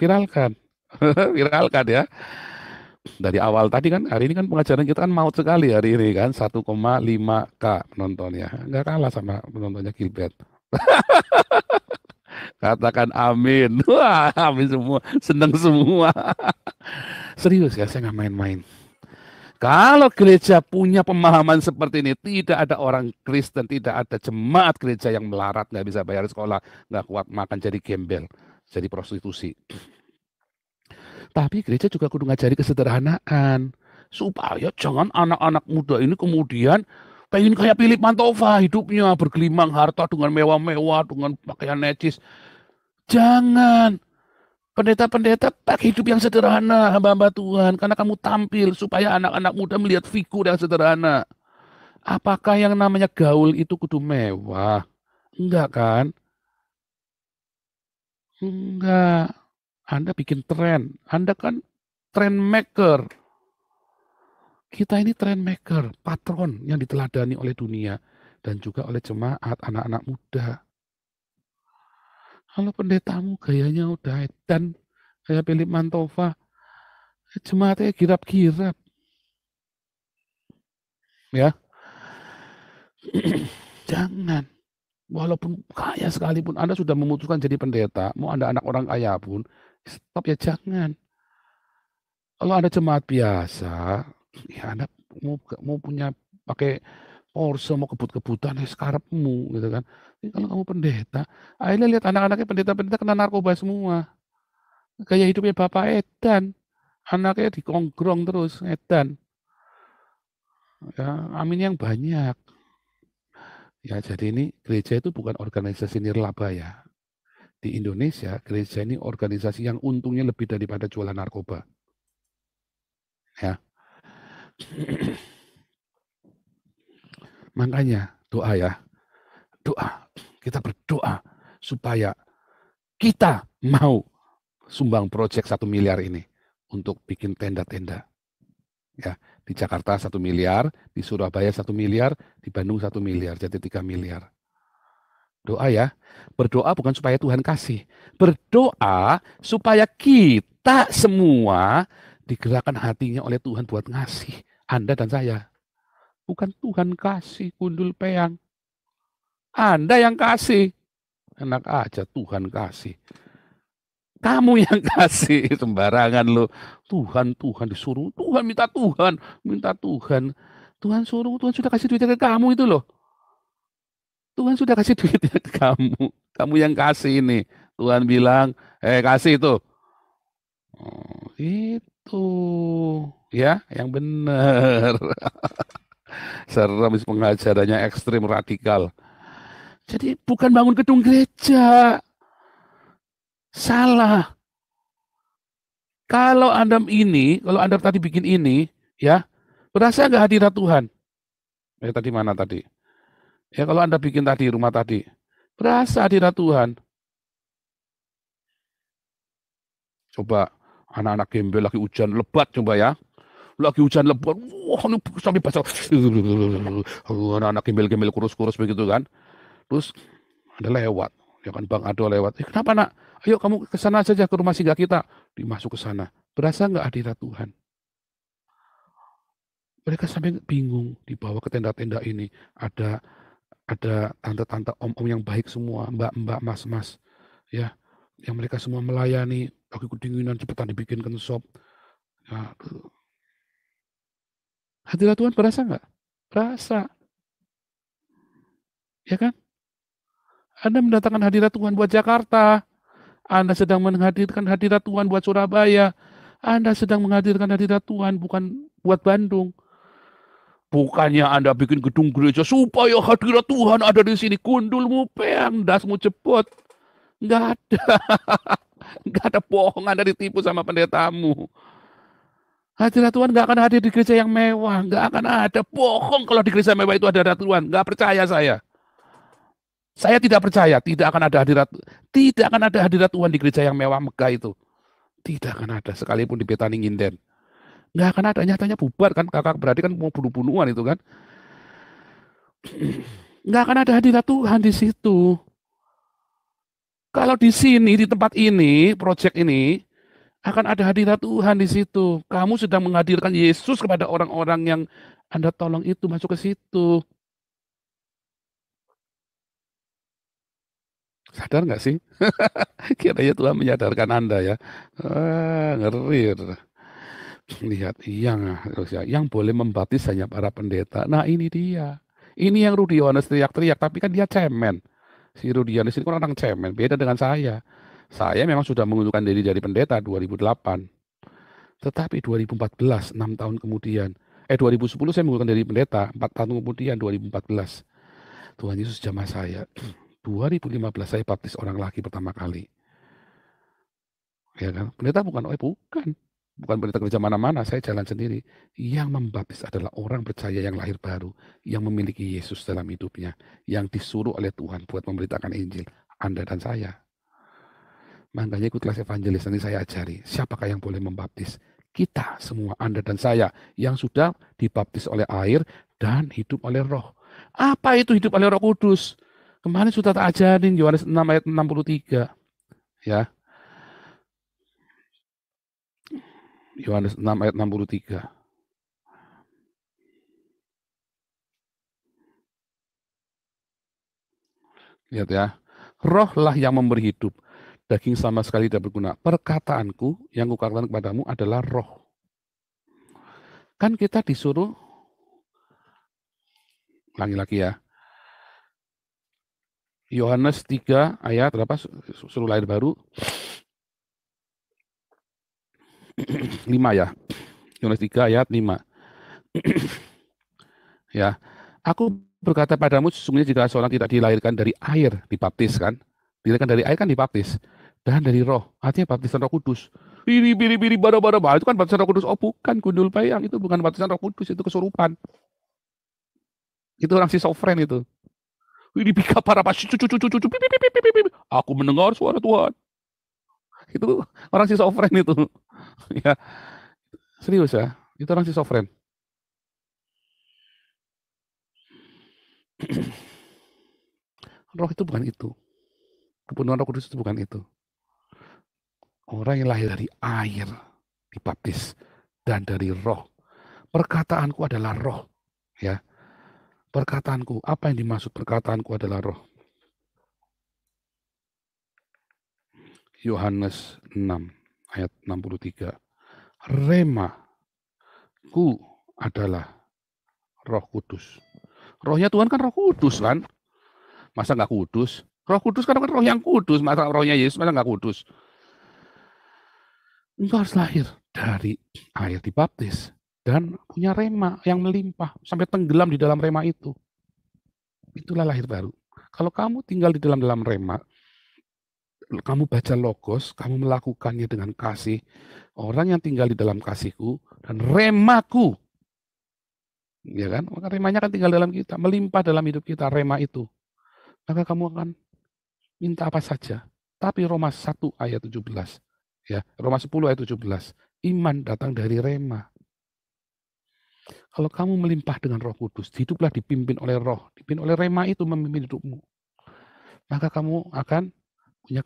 Viralkan. Viralkan ya. Dari awal tadi kan, hari ini kan pengajaran kita kan maut sekali hari ini kan. 1,5K penontonnya. Nggak kalah sama penontonnya Gilbert. Katakan amin. Wah, amin semua. Senang semua. Serius ya, saya nggak main-main. Kalau gereja punya pemahaman seperti ini, tidak ada orang Kristen, tidak ada jemaat gereja yang melarat, nggak bisa bayar sekolah, nggak kuat makan, jadi gembel, jadi prostitusi. Tapi gereja juga kudu ngajari kesederhanaan, supaya jangan anak-anak muda ini kemudian pengen kayak Philip Mantova hidupnya, bergelimang harta dengan mewah-mewah, dengan pakaian necis. Jangan. Pendeta-pendeta pakai hidup yang sederhana, hamba-hamba Tuhan, karena kamu tampil supaya anak-anak muda melihat figur yang sederhana. Apakah yang namanya gaul itu kudu mewah? Enggak kan? Enggak. Anda bikin tren. Anda kan trend maker. Kita ini trend maker, patron yang diteladani oleh dunia dan juga oleh jemaat anak-anak muda. Kalau pendetamu gayanya udah edan, kayak Philip Mantova, jemaatnya girap-girap. Ya, jangan. Walaupun kaya sekalipun Anda sudah memutuskan jadi pendeta, mau Anda anak orang kaya pun, stop ya jangan. Kalau Anda jemaat biasa, ya Anda mau punya pakai Porsche, mau kebut-kebutan, ya sekarepmu gitu kan. Tapi kalau kamu pendeta, akhirnya lihat anak-anaknya pendeta-pendeta kena narkoba semua. Gaya hidupnya Bapak edan, anaknya dikonggrong terus edan. Ya, amin yang banyak. Ya, jadi ini gereja itu bukan organisasi nirlaba ya. Di Indonesia, gereja ini organisasi yang untungnya lebih daripada jualan narkoba. Ya. Makanya doa ya. Doa. Kita berdoa supaya kita mau sumbang proyek 1 miliar ini untuk bikin tenda-tenda. Ya, di Jakarta 1 miliar, di Surabaya 1 miliar, di Bandung 1 miliar, jadi 3 miliar. Doa ya, berdoa bukan supaya Tuhan kasih, berdoa supaya kita semua digerakkan hatinya oleh Tuhan buat ngasih, Anda dan saya. Bukan Tuhan kasih, gundul peyang. Anda yang kasih. Enak aja Tuhan kasih. Kamu yang kasih, sembarangan lo. Tuhan disuruh, Tuhan minta Tuhan, minta Tuhan. Tuhan suruh, Tuhan sudah kasih duitnya ke kamu itu loh. Tuhan sudah kasih duitnya ke kamu. Kamu yang kasih ini. Tuhan bilang, kasih itu. Oh, itu. Ya, yang benar. Serem pengajarannya ekstrim radikal. Jadi bukan bangun gedung gereja. Salah. Kalau Anda tadi bikin ini, ya, berasa nggak hadirat Tuhan? Tadi mana tadi? Ya, kalau Anda bikin tadi rumah tadi, berasa hadirat Tuhan. Coba anak-anak gembel lagi hujan lebat, coba ya. Lagi hujan lebat, wah, sampai basah. Anak-anak gembel-gembel kurus-kurus begitu kan. Terus ada lewat, ya kan Bang Ado lewat. Kenapa nak? Ayo kamu ke sana saja ke rumah singgah kita. Dimasuk ke sana. Berasa nggak hadirat Tuhan? Mereka sampai bingung dibawa ke tenda-tenda ini. Ada tante-tante, om-om yang baik semua, mbak-mbak, mas-mas, ya, yang mereka semua melayani. Lagi kedinginan, cepetan dibikinkan sop. Ya, hadirat Tuhan berasa nggak? Berasa, ya kan? Anda mendatangkan hadirat Tuhan buat Jakarta. Anda sedang menghadirkan hadirat Tuhan buat Surabaya. Anda sedang menghadirkan hadirat Tuhan bukan buat Bandung. Bukannya Anda bikin gedung gereja supaya hadirat Tuhan ada di sini. Gundulmu peang, dasmu cepot. Nggak ada. Nggak ada bohong, Anda ditipu sama pendetamu. Hadirat Tuhan nggak akan hadir di gereja yang mewah. Nggak akan ada. Bohong kalau di gereja mewah itu ada hadirat Tuhan. Nggak percaya saya. Saya tidak percaya, tidak akan ada hadirat Tuhan di gereja yang mewah megah itu. Tidak akan ada, sekalipun di Betani Nginden. Nggak akan ada, nyatanya bubar kan, kakak berarti kan mau bunuh-bunuhan itu kan. Nggak akan ada hadirat Tuhan di situ. Kalau di sini, di tempat ini, proyek ini, akan ada hadirat Tuhan di situ. Kamu sedang menghadirkan Yesus kepada orang-orang yang Anda tolong itu masuk ke situ. Sadar nggak sih? Kiranya Tuhan menyadarkan Anda ya. Ngeri. Lihat, yang boleh membaptis hanya para pendeta. Nah ini dia. Ini yang Rudi Yohanes teriak-teriak, tapi kan dia cemen. Si Rudi Yohanes ini kan orang cemen, beda dengan saya. Saya memang sudah mengundurkan diri dari pendeta 2008. Tetapi 2014, 6 tahun kemudian, 2010 saya mengundurkan diri pendeta, 4 tahun kemudian 2014. Tuhan Yesus jamah saya. 2015 saya baptis orang laki pertama kali. Ya kan? Pendeta bukan pendeta gereja mana-mana, saya jalan sendiri. Yang membaptis adalah orang percaya yang lahir baru, yang memiliki Yesus dalam hidupnya, yang disuruh oleh Tuhan buat memberitakan Injil, Anda dan saya. Makanya ikut kelas evangelis, nanti saya ajari, siapakah yang boleh membaptis? Kita semua, Anda dan saya, yang sudah dibaptis oleh air dan hidup oleh roh. Apa itu hidup oleh Roh Kudus? Kemarin sudah tak ajarin, Yohanes 6 ayat 63. Ya. Yohanes 6 ayat 63. Lihat ya. Rohlah yang memberi hidup. Daging sama sekali tidak berguna. Perkataanku yang kukatakan kepadamu adalah roh. Kan kita disuruh, ulangi lagi ya. Yohanes 3 ayat berapa? Suruh lahir baru. 5 ya. Yohanes 3 ayat 5. Ya. Aku berkata padamu, sesungguhnya jika seorang tidak dilahirkan dari air, dibaptis kan? Dilahirkan dari air kan dibaptis. Dan dari roh, artinya baptisan Roh Kudus. Biri, bara, itu kan baptisan Roh Kudus. Oh bukan, gundul payang, itu bukan baptisan Roh Kudus, itu kesurupan. Itu orang schizofren itu. Ini bika para pas, aku mendengar suara Tuhan. Itu orang schizofren itu. Ya, serius ya. Itu orang schizofren. Roh itu bukan itu. Kepenuhan Roh Kudus itu bukan itu. Orang yang lahir dari air dibaptis dan dari roh. Perkataanku adalah roh. Ya, perkataanku. Apa yang dimaksud perkataanku adalah roh? Yohanes 6 ayat 63. Rema ku adalah Roh Kudus. Rohnya Tuhan kan Roh Kudus kan? Masa nggak kudus? Roh Kudus kan roh yang kudus. Masa rohnya Yesus masa nggak kudus? Engkau harus lahir dari air dibaptis dan punya rema yang melimpah sampai tenggelam di dalam rema itu. Itulah lahir baru. Kalau kamu tinggal di dalam rema, kamu baca logos, kamu melakukannya dengan kasih, orang yang tinggal di dalam kasihku dan remaku, ya kan? Maka remanya kan tinggal dalam kita, melimpah dalam hidup kita, rema itu. Maka kamu akan minta apa saja. Tapi Roma 1 ayat 17, ya, Roma 10 ayat 17, iman datang dari rema. Kalau kamu melimpah dengan Roh Kudus, hiduplah dipimpin oleh Roh, dipimpin oleh rema itu memimpin hidupmu. Maka kamu akan punya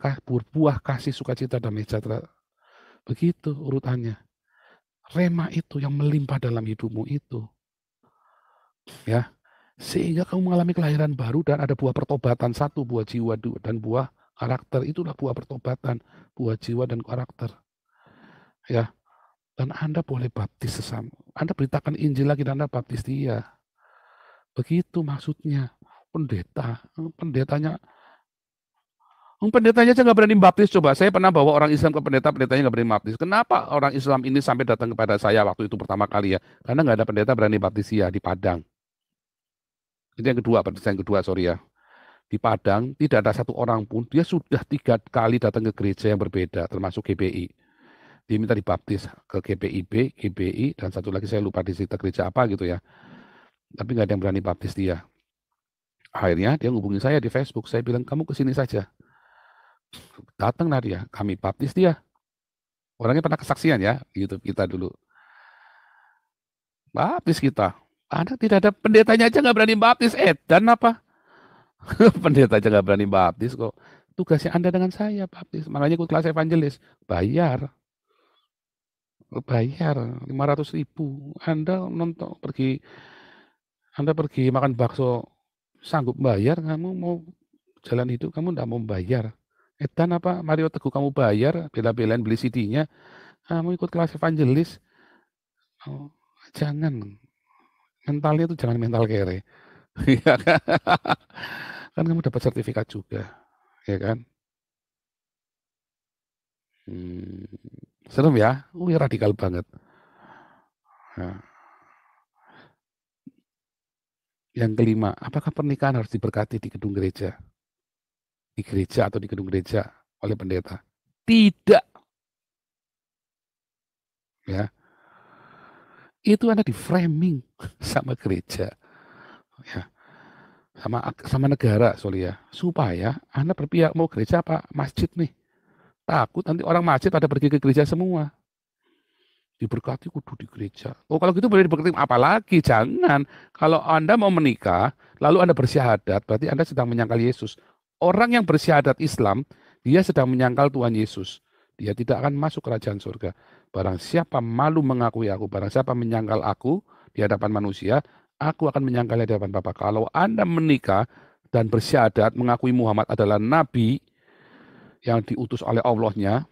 buah kasih, sukacita, damai sejahtera. Begitu urutannya. Rema itu yang melimpah dalam hidupmu itu. Ya, sehingga kamu mengalami kelahiran baru dan ada buah pertobatan, satu buah jiwa dan buah karakter. Itulah buah pertobatan, buah jiwa dan karakter. Ya, dan Anda boleh baptis sesama. Anda beritakan Injil lagi dan Anda baptis dia. Begitu maksudnya. Pendetanya aja nggak berani baptis. Coba, saya pernah bawa orang Islam ke pendetanya nggak berani baptis. Kenapa orang Islam ini sampai datang kepada saya waktu itu pertama kali ya? Karena nggak ada pendeta berani baptis dia di Padang. Itu yang kedua, sorry ya. Di Padang tidak ada satu orang pun, dia sudah 3 kali datang ke gereja yang berbeda, termasuk GBI. Dia minta dibaptis ke GPIB, GBI, dan satu lagi saya lupa di situ gereja apa gitu ya. Tapi nggak ada yang berani baptis dia. Akhirnya dia hubungi saya di Facebook, saya bilang kamu kesini saja. Datanglah dia, kami baptis dia. Orangnya pernah kesaksian ya, gitu kita dulu. Baptis kita. Anda tidak ada pendetanya aja nggak berani baptis, dan apa? Pendeta aja nggak berani baptis kok. Tugasnya Anda dengan saya baptis. Makanya ikut kelas evangelis. Bayar. Bayar 500.000. Anda pergi makan bakso, sanggup bayar, kamu mau jalan hidup, kamu enggak mau bayar. Dan apa, Mario Teguh kamu bayar, bela-belain beli CD-nya, kamu ikut kelas evangelis. Oh, jangan. Mentalnya itu jangan mental kere. Ya kan? Kan kamu dapat sertifikat juga. Ya kan? Serem ya? Radikal banget. Nah, yang kelima, apakah pernikahan harus diberkati di gedung gereja? Di gereja atau di gedung gereja oleh pendeta? Tidak. Ya, itu Anda di framing sama gereja. Ya, sama negara, sorry ya. Supaya Anda berpihak mau gereja apa masjid nih. Takut nanti orang masjid pada pergi ke gereja semua. Diberkati kudu di gereja. Oh, kalau gitu boleh diberkati apalagi? Jangan. Kalau Anda mau menikah, lalu Anda bersyahadat, berarti Anda sedang menyangkal Yesus. Orang yang bersyahadat Islam, dia sedang menyangkal Tuhan Yesus. Dia tidak akan masuk kerajaan surga. Barang siapa malu mengakui aku, barang siapa menyangkal aku di hadapan manusia, aku akan menyangkalnya di hadapan Bapa. Kalau Anda menikah dan bersyahadat mengakui Muhammad adalah nabi yang diutus oleh Allahnya,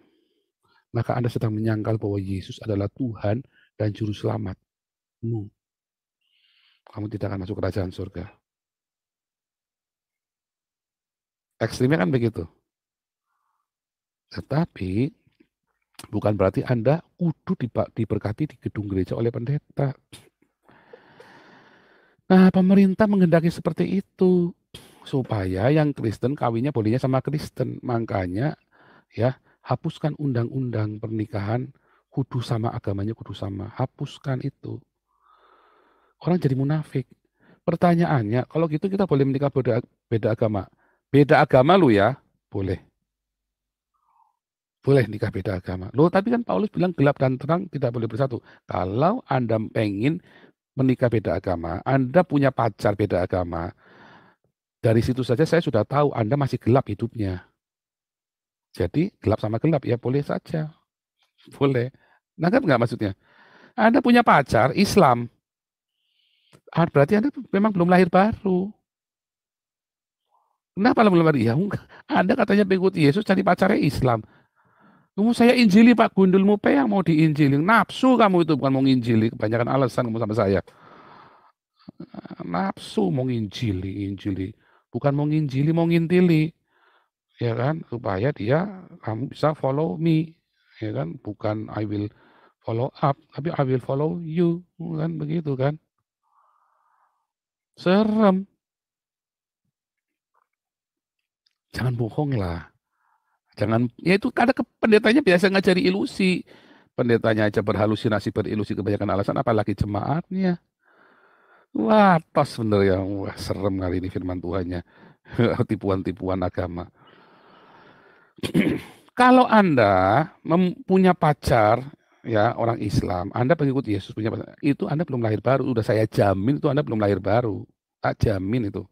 maka Anda sedang menyangkal bahwa Yesus adalah Tuhan dan Juru Selamatmu. Kamu tidak akan masuk kerajaan surga. Ekstrimnya kan begitu. Tetapi bukan berarti Anda kudu diberkati di gedung gereja oleh pendeta. Nah, pemerintah menghendaki seperti itu supaya yang Kristen kawinnya bolehnya sama Kristen. Makanya ya, hapuskan undang-undang pernikahan kudu sama agamanya, kudu sama. Hapuskan itu. Orang jadi munafik. Pertanyaannya, kalau gitu kita boleh menikah beda agama. Beda agama lu ya, boleh. boleh nikah beda agama. Loh, tapi kan Paulus bilang gelap dan terang tidak boleh bersatu. Kalau Anda pengen menikah beda agama, Anda punya pacar beda agama, dari situ saja saya sudah tahu Anda masih gelap hidupnya. Jadi gelap sama gelap ya boleh saja, boleh. Nangkap nggak maksudnya? Anda punya pacar Islam, berarti Anda memang belum lahir baru. Kenapa belum lahir? Ya, Anda katanya pengikut Yesus cari pacarnya Islam. Kamu saya injili Pak, gundulmu pe yang mau diinjili. Nafsu kamu itu bukan mau nginjili, kebanyakan alasan kamu sama saya. Nafsu mau nginjili, injili. Bukan mau nginjili, mau ngintili. Ya kan? Supaya kamu bisa follow me. Ya kan? Bukan I will follow up, tapi I will follow you. Kan begitu kan? Serem. Jangan bohong lah. Jangan, ya itu ada pendetanya biasa ngajari ilusi. Pendetanya aja berhalusinasi, berilusi kebanyakan alasan, apalagi jemaatnya. Wah, tos bener ya. Wah, serem kali ini firman Tuhannya. Tipuan-tipuan agama. Kalau Anda punya pacar, ya orang Islam, Anda pengikut Yesus punya pacar, itu Anda belum lahir baru. Udah saya jamin itu Anda belum lahir baru. Tak jamin itu.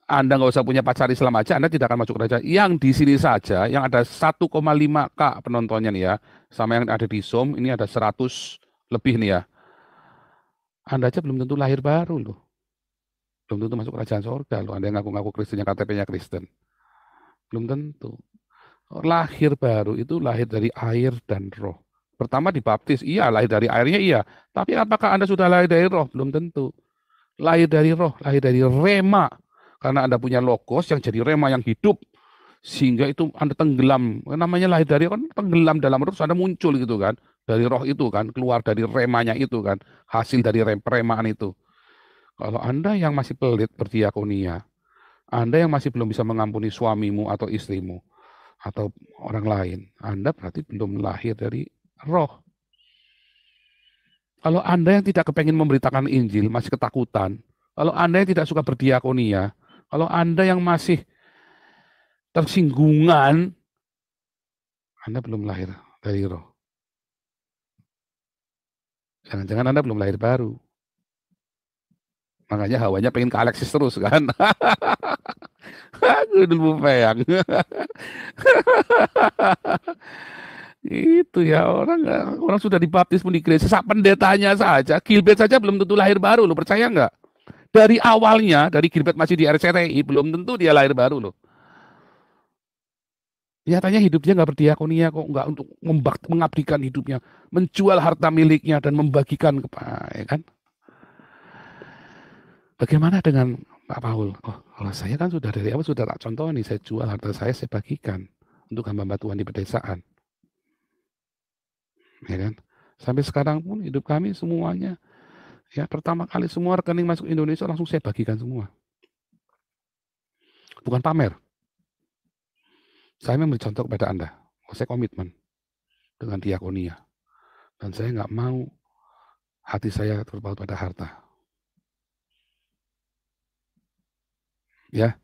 Anda nggak usah punya pacar Islam aja, Anda tidak akan masuk kerajaan. Yang di sini saja, yang ada 1,5K penontonnya nih ya, sama yang ada di Zoom, ini ada 100 lebih nih ya. Anda aja belum tentu lahir baru loh. Belum tentu masuk kerajaan surga loh. Anda yang ngaku-ngaku Kristen, yang KTP-nya Kristen. Belum tentu. Lahir baru itu lahir dari air dan roh. Pertama dibaptis, iya lahir dari airnya iya. Tapi apakah Anda sudah lahir dari roh? Belum tentu. Lahir dari roh, lahir dari rema. Karena Anda punya logos yang jadi rema yang hidup. Sehingga itu Anda tenggelam. Namanya lahir dari roh, tenggelam dalam roh, Anda muncul gitu kan. Dari roh itu kan, keluar dari remanya itu kan. Hasil dari remaan itu. Kalau Anda yang masih pelit berdiakonia, Anda yang masih belum bisa mengampuni suamimu atau istrimu, atau orang lain, Anda berarti belum lahir dari roh. Kalau Anda yang tidak kepengen memberitakan Injil, masih ketakutan, kalau Anda yang tidak suka berdiakonia, kalau Anda yang masih tersinggungan, Anda belum lahir dari roh. Jangan-jangan Anda belum lahir baru. Makanya hawanya pengen ke Alexis terus kan. Aku dulu peyang. Itu ya orang sudah dibaptis pun di gereja, pendetanya saja, Gilbert saja belum tentu lahir baru loh, percaya nggak? Dari awalnya, dari Gilbert masih di RCTI, belum tentu dia lahir baru loh. Nyatanya hidupnya nggak berdiakonia kok, nggak untuk mengabdikan hidupnya, menjual harta miliknya dan membagikan kepada, ya kan? Bagaimana dengan Pak Paul? Oh, kalau saya kan sudah dari awal sudah tak contoh nih, saya jual harta saya bagikan untuk hamba Tuhan di pedesaan. Ya kan? Sampai sekarang pun hidup kami semuanya, ya pertama kali semua rekening masuk Indonesia langsung saya bagikan semua. Bukan pamer. Saya memberi contoh kepada Anda. Saya komitmen dengan diakonia. Dan saya nggak mau hati saya terpaut pada harta. Ya,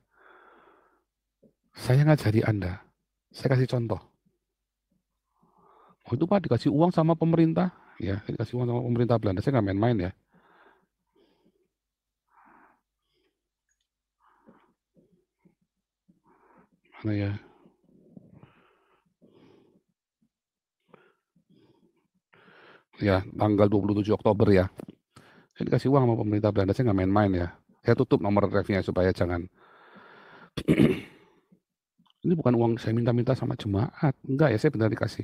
saya ngajari Anda. Saya kasih contoh. Oh itu Pak dikasih uang sama pemerintah. Ya, dikasih uang sama pemerintah Belanda. Saya nggak main-main ya. Mana ya? Ya, tanggal 27 Oktober ya. Saya dikasih uang sama pemerintah Belanda. Saya nggak main-main ya. Saya tutup nomor rekening supaya jangan. Ini bukan uang saya minta-minta sama jemaat. Enggak ya, saya benar dikasih.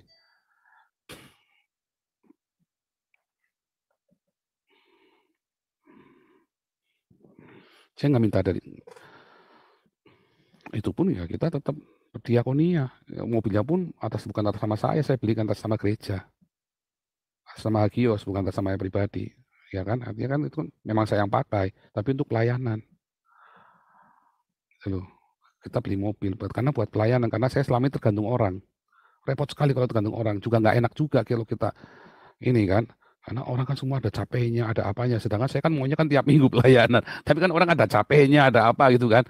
Saya nggak minta dari itu pun ya kita tetap berdiakonia. Ya, mobilnya pun bukan atas sama saya belikan atas sama gereja. Sama Hagios, bukan atas sama saya pribadi. Ya kan, artinya kan itu kan memang saya yang pakai, tapi untuk pelayanan. Gitu loh. Kita beli mobil karena buat pelayanan, karena saya selama ini tergantung orang. Repot sekali kalau tergantung orang, juga nggak enak juga kalau kita ini kan. Karena orang kan semua ada capeknya, ada apanya. Sedangkan saya kan maunya kan tiap minggu pelayanan. Tapi kan orang ada capeknya, ada apa gitu kan.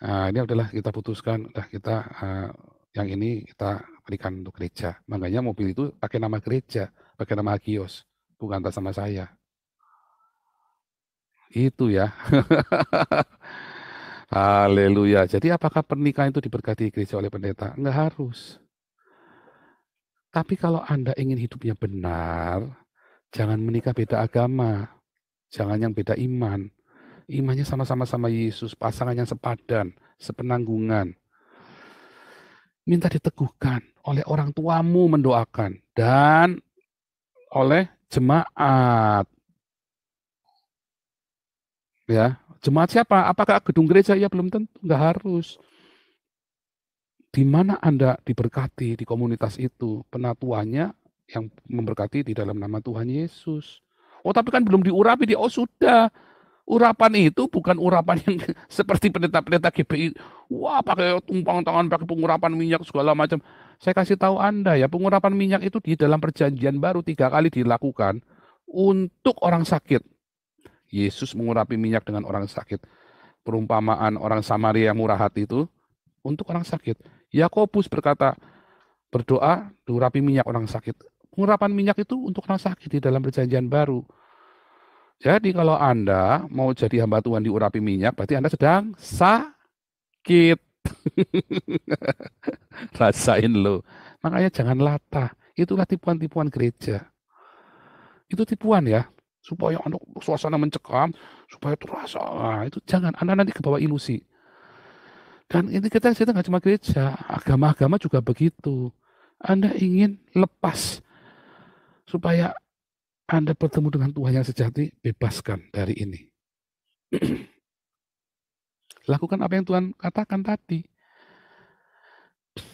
Nah, ini adalah kita putuskan, kita yang ini kita kepanikan untuk gereja. Makanya mobil itu pakai nama gereja, pakai nama Hagios, bukan atas nama saya. Itu ya. Haleluya. Jadi apakah pernikahan itu diberkati gereja oleh pendeta? Enggak harus. Tapi kalau Anda ingin hidupnya benar, jangan menikah beda agama. Jangan yang beda iman. Imannya sama-sama sama Yesus, pasangan yang sepadan, sepenanggungan. Minta diteguhkan oleh orang tuamu mendoakan dan oleh jemaat. Ya, jemaat siapa? Apakah gedung gereja? Ya belum tentu, enggak harus. Di mana Anda diberkati di komunitas itu, penatuannya yang memberkati di dalam nama Tuhan Yesus. Oh, tapi kan belum diurapi, oh sudah. Urapan itu bukan urapan yang seperti pendeta-pendeta GBI. Wah, pakai tumpang tangan, pakai pengurapan minyak segala macam. Saya kasih tahu Anda ya, pengurapan minyak itu di dalam perjanjian baru 3 kali dilakukan untuk orang sakit. Yesus mengurapi minyak dengan orang sakit. Perumpamaan orang Samaria yang murah hati itu untuk orang sakit. Yakobus berkata, berdoa diurapi minyak orang sakit. Pengurapan minyak itu untuk orang sakit di dalam perjanjian baru. Jadi kalau Anda mau jadi hamba Tuhan diurapi minyak, berarti Anda sedang sakit. Rasain lo. Makanya jangan latah. Itulah tipuan-tipuan gereja. Itu tipuan ya. Supaya Anda suasana mencekam, supaya terasa. Nah, itu jangan. Anda nanti kebawa ilusi. Dan ini kita nggak cuma gereja. Agama-agama juga begitu. Anda ingin lepas. Supaya Anda bertemu dengan Tuhan yang sejati, bebaskan dari ini. Lakukan apa yang Tuhan katakan tadi.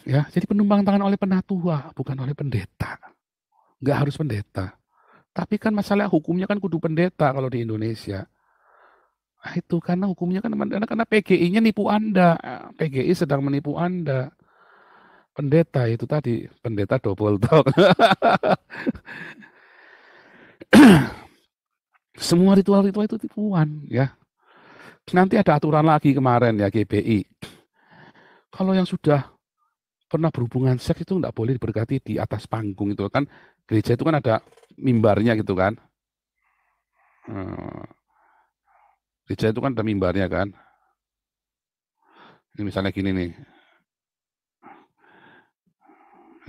Ya, jadi penumpang tangan oleh penatua, bukan oleh pendeta. Nggak harus pendeta. Tapi kan masalah hukumnya kan kudu pendeta kalau di Indonesia. Nah, itu karena hukumnya kan karena PGI-nya nipu Anda. PGI sedang menipu Anda. Pendeta itu tadi, pendeta double talk. Semua ritual-ritual itu tipuan ya. Nanti ada aturan lagi kemarin ya GBI. Kalau yang sudah pernah berhubungan seks itu nggak boleh diberkati di atas panggung itu kan, gereja itu kan ada mimbarnya gitu kan. Gereja itu kan ada mimbarnya kan. Ini misalnya gini nih.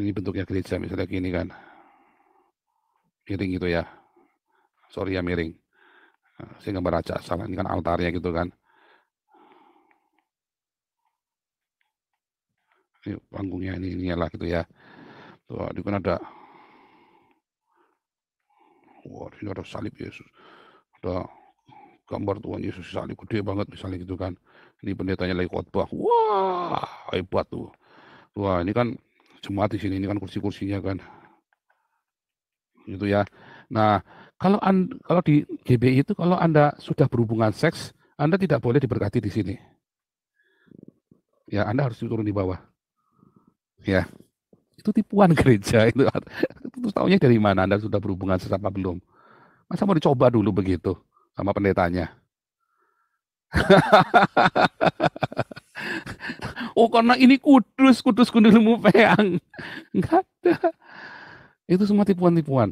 Ini bentuknya gereja misalnya gini kan. Miring gitu ya. Sorry ya miring. Saya gambar aja salah. Ini kan altarnya gitu kan. Ini panggungnya ini lah gitu ya. Tuh, ini kan ada. Wah, ini ada salib Yesus. Ada gambar Tuhan Yesus salib gede banget misalnya gitu kan. Ini pendetanya lagi khotbah. Wah, hebat tuh. Wah, ini kan jemaat di sini, ini kan kursi-kursinya kan. Gitu ya. Nah, kalau di GBI itu kalau Anda sudah berhubungan seks, Anda tidak boleh diberkati di sini. Ya, Anda harus turun di bawah. Ya. Itu tipuan gereja itu. Terus taunya dari mana Anda sudah berhubungan seks apa belum? Masa mau dicoba dulu begitu sama pendetanya? Oh, karena ini kudus kudusmu peang. Enggak ada. Itu semua tipuan-tipuan.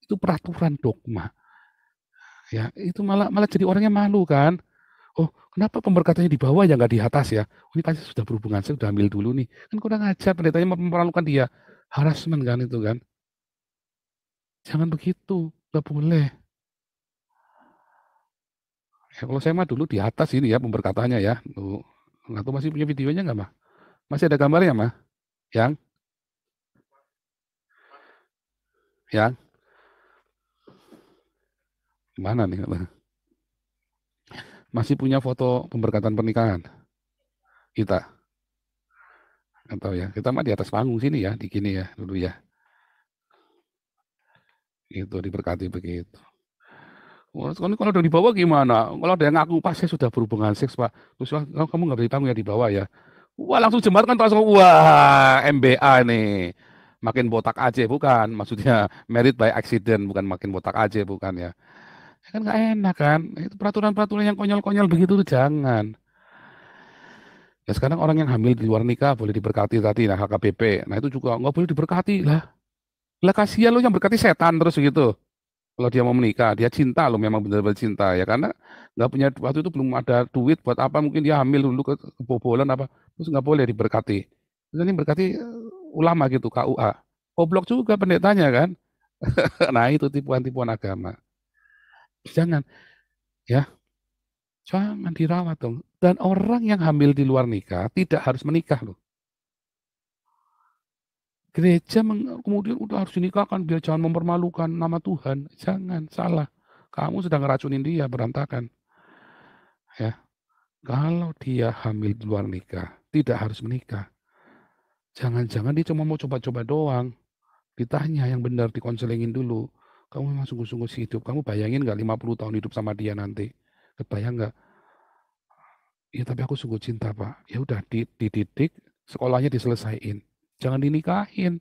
Itu peraturan dogma. Ya, itu malah jadi orangnya malu kan. Oh, kenapa pemberkatannya di bawah ya nggak di atas ya? Oh, ini pasti sudah berhubungan, saya sudah ambil dulu nih. Kan kurang ajar pendetanya memperlakukan dia. Harassment kan itu kan. Jangan begitu, nggak boleh. Ya, kalau saya mah dulu di atas ini ya pemberkatannya ya. Tuh, nggak tahu masih punya videonya nggak mah? Masih ada gambarnya mah? Yang, yang mana nih? Masih punya foto pemberkatan pernikahan kita? Atau ya, kita mah di atas panggung sini ya, di sini ya dulu ya. Itu diberkati begitu. Kalau udah di bawah gimana? Kalau ada yang ngaku, Pak, saya sudah berhubungan seks, Pak. Terus kamu nggak boleh tanggung ya di bawah ya. Wah, langsung jemaat kan langsung, wah, MBA nih. Makin botak aja, bukan. Maksudnya married by accident, bukan makin botak aja, bukan ya. Ya kan nggak enak kan. Itu peraturan-peraturan yang konyol-konyol begitu tuh jangan. Ya sekarang orang yang hamil di luar nikah boleh diberkati tadi, nah HKBP. Nah itu juga nggak boleh diberkati lah. Lah kasihan lo yang berkati setan terus gitu. Kalau dia mau menikah, dia cinta loh, memang benar-benar cinta ya, karena nggak punya waktu itu belum ada duit buat apa, mungkin dia hamil dulu kebobolan apa, terus nggak boleh diberkati. Terus ini berkati ulama gitu, KUA. Goblok juga pendetanya kan. Nah itu tipuan-tipuan agama. Jangan ya, jangan dirawat dong. Dan orang yang hamil di luar nikah tidak harus menikah loh. Gereja kemudian udah harus dinikahkan biar jangan mempermalukan nama Tuhan. Jangan, salah. Kamu sedang ngeracunin dia, berantakan. Ya, kalau dia hamil di luar nikah, tidak harus menikah. Jangan-jangan dia cuma mau coba-coba doang. Ditanya yang benar, dikonselingin dulu. Kamu memang sungguh-sungguh hidup. Kamu bayangin nggak 50 tahun hidup sama dia nanti? Kebayang nggak? Ya tapi aku sungguh cinta Pak. Ya udah dididik, sekolahnya diselesaikan. Jangan dinikahin.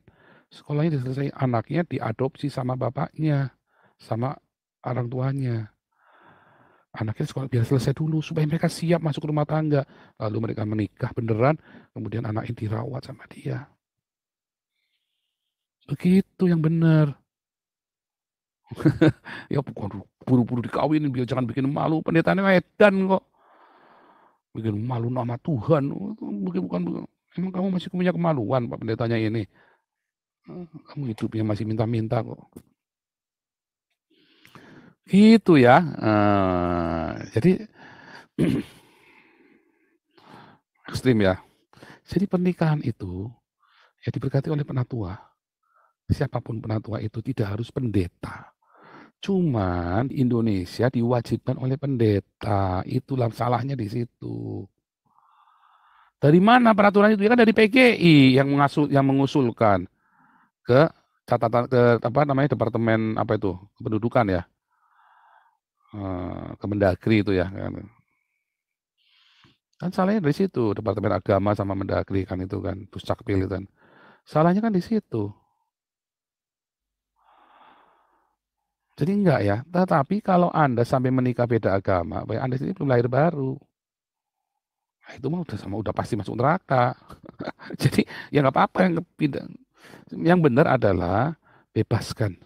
Sekolahnya diselesaikan. Anaknya diadopsi sama bapaknya, sama orang tuanya. Anaknya sekolah biar selesai dulu supaya mereka siap masuk rumah tangga. Lalu mereka menikah beneran, kemudian anaknya dirawat sama dia. Begitu yang benar. Ya bukan buru-buru dikawinin biar jangan bikin malu. Pendetanya edan kok. Bikin malu nama Tuhan. Bukan, emang kamu masih punya kemaluan Pak pendetanya ini. Kamu hidupnya masih minta-minta kok. Gitu ya. Jadi ekstrim ya. Jadi pernikahan itu ya diberkati oleh penatua. Siapapun penatua itu tidak harus pendeta. Cuman di Indonesia diwajibkan oleh pendeta. Itulah salahnya di situ. Dari mana peraturan itu? Ya kan dari PGI yang mengusulkan ke catatan ke apa namanya departemen apa itu kependudukan ya, Kemendagri itu ya kan. Kan salahnya dari situ, Departemen Agama sama Mendagri kan itu kan, Puscakpil itu kan. Salahnya kan di situ. Jadi enggak ya. Tetapi kalau Anda sampai menikah beda agama, Anda sini belum lahir baru. Nah, itu mah udah pasti masuk neraka. Jadi ya nggak apa-apa yang pindah. Yang benar adalah bebaskan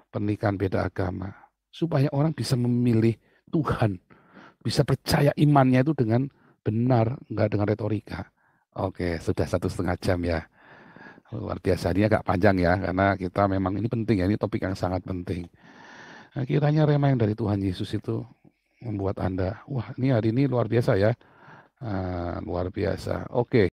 pernikahan beda agama supaya orang bisa memilih Tuhan, bisa percaya imannya itu dengan benar, enggak dengan retorika. Oke, sudah 1,5 jam ya. Luar biasa, ini agak panjang ya, karena kita memang ini penting ya, ini topik yang sangat penting. Nah, kiranya rema yang dari Tuhan Yesus itu membuat Anda, wah ini hari ini luar biasa ya, luar biasa. Oke.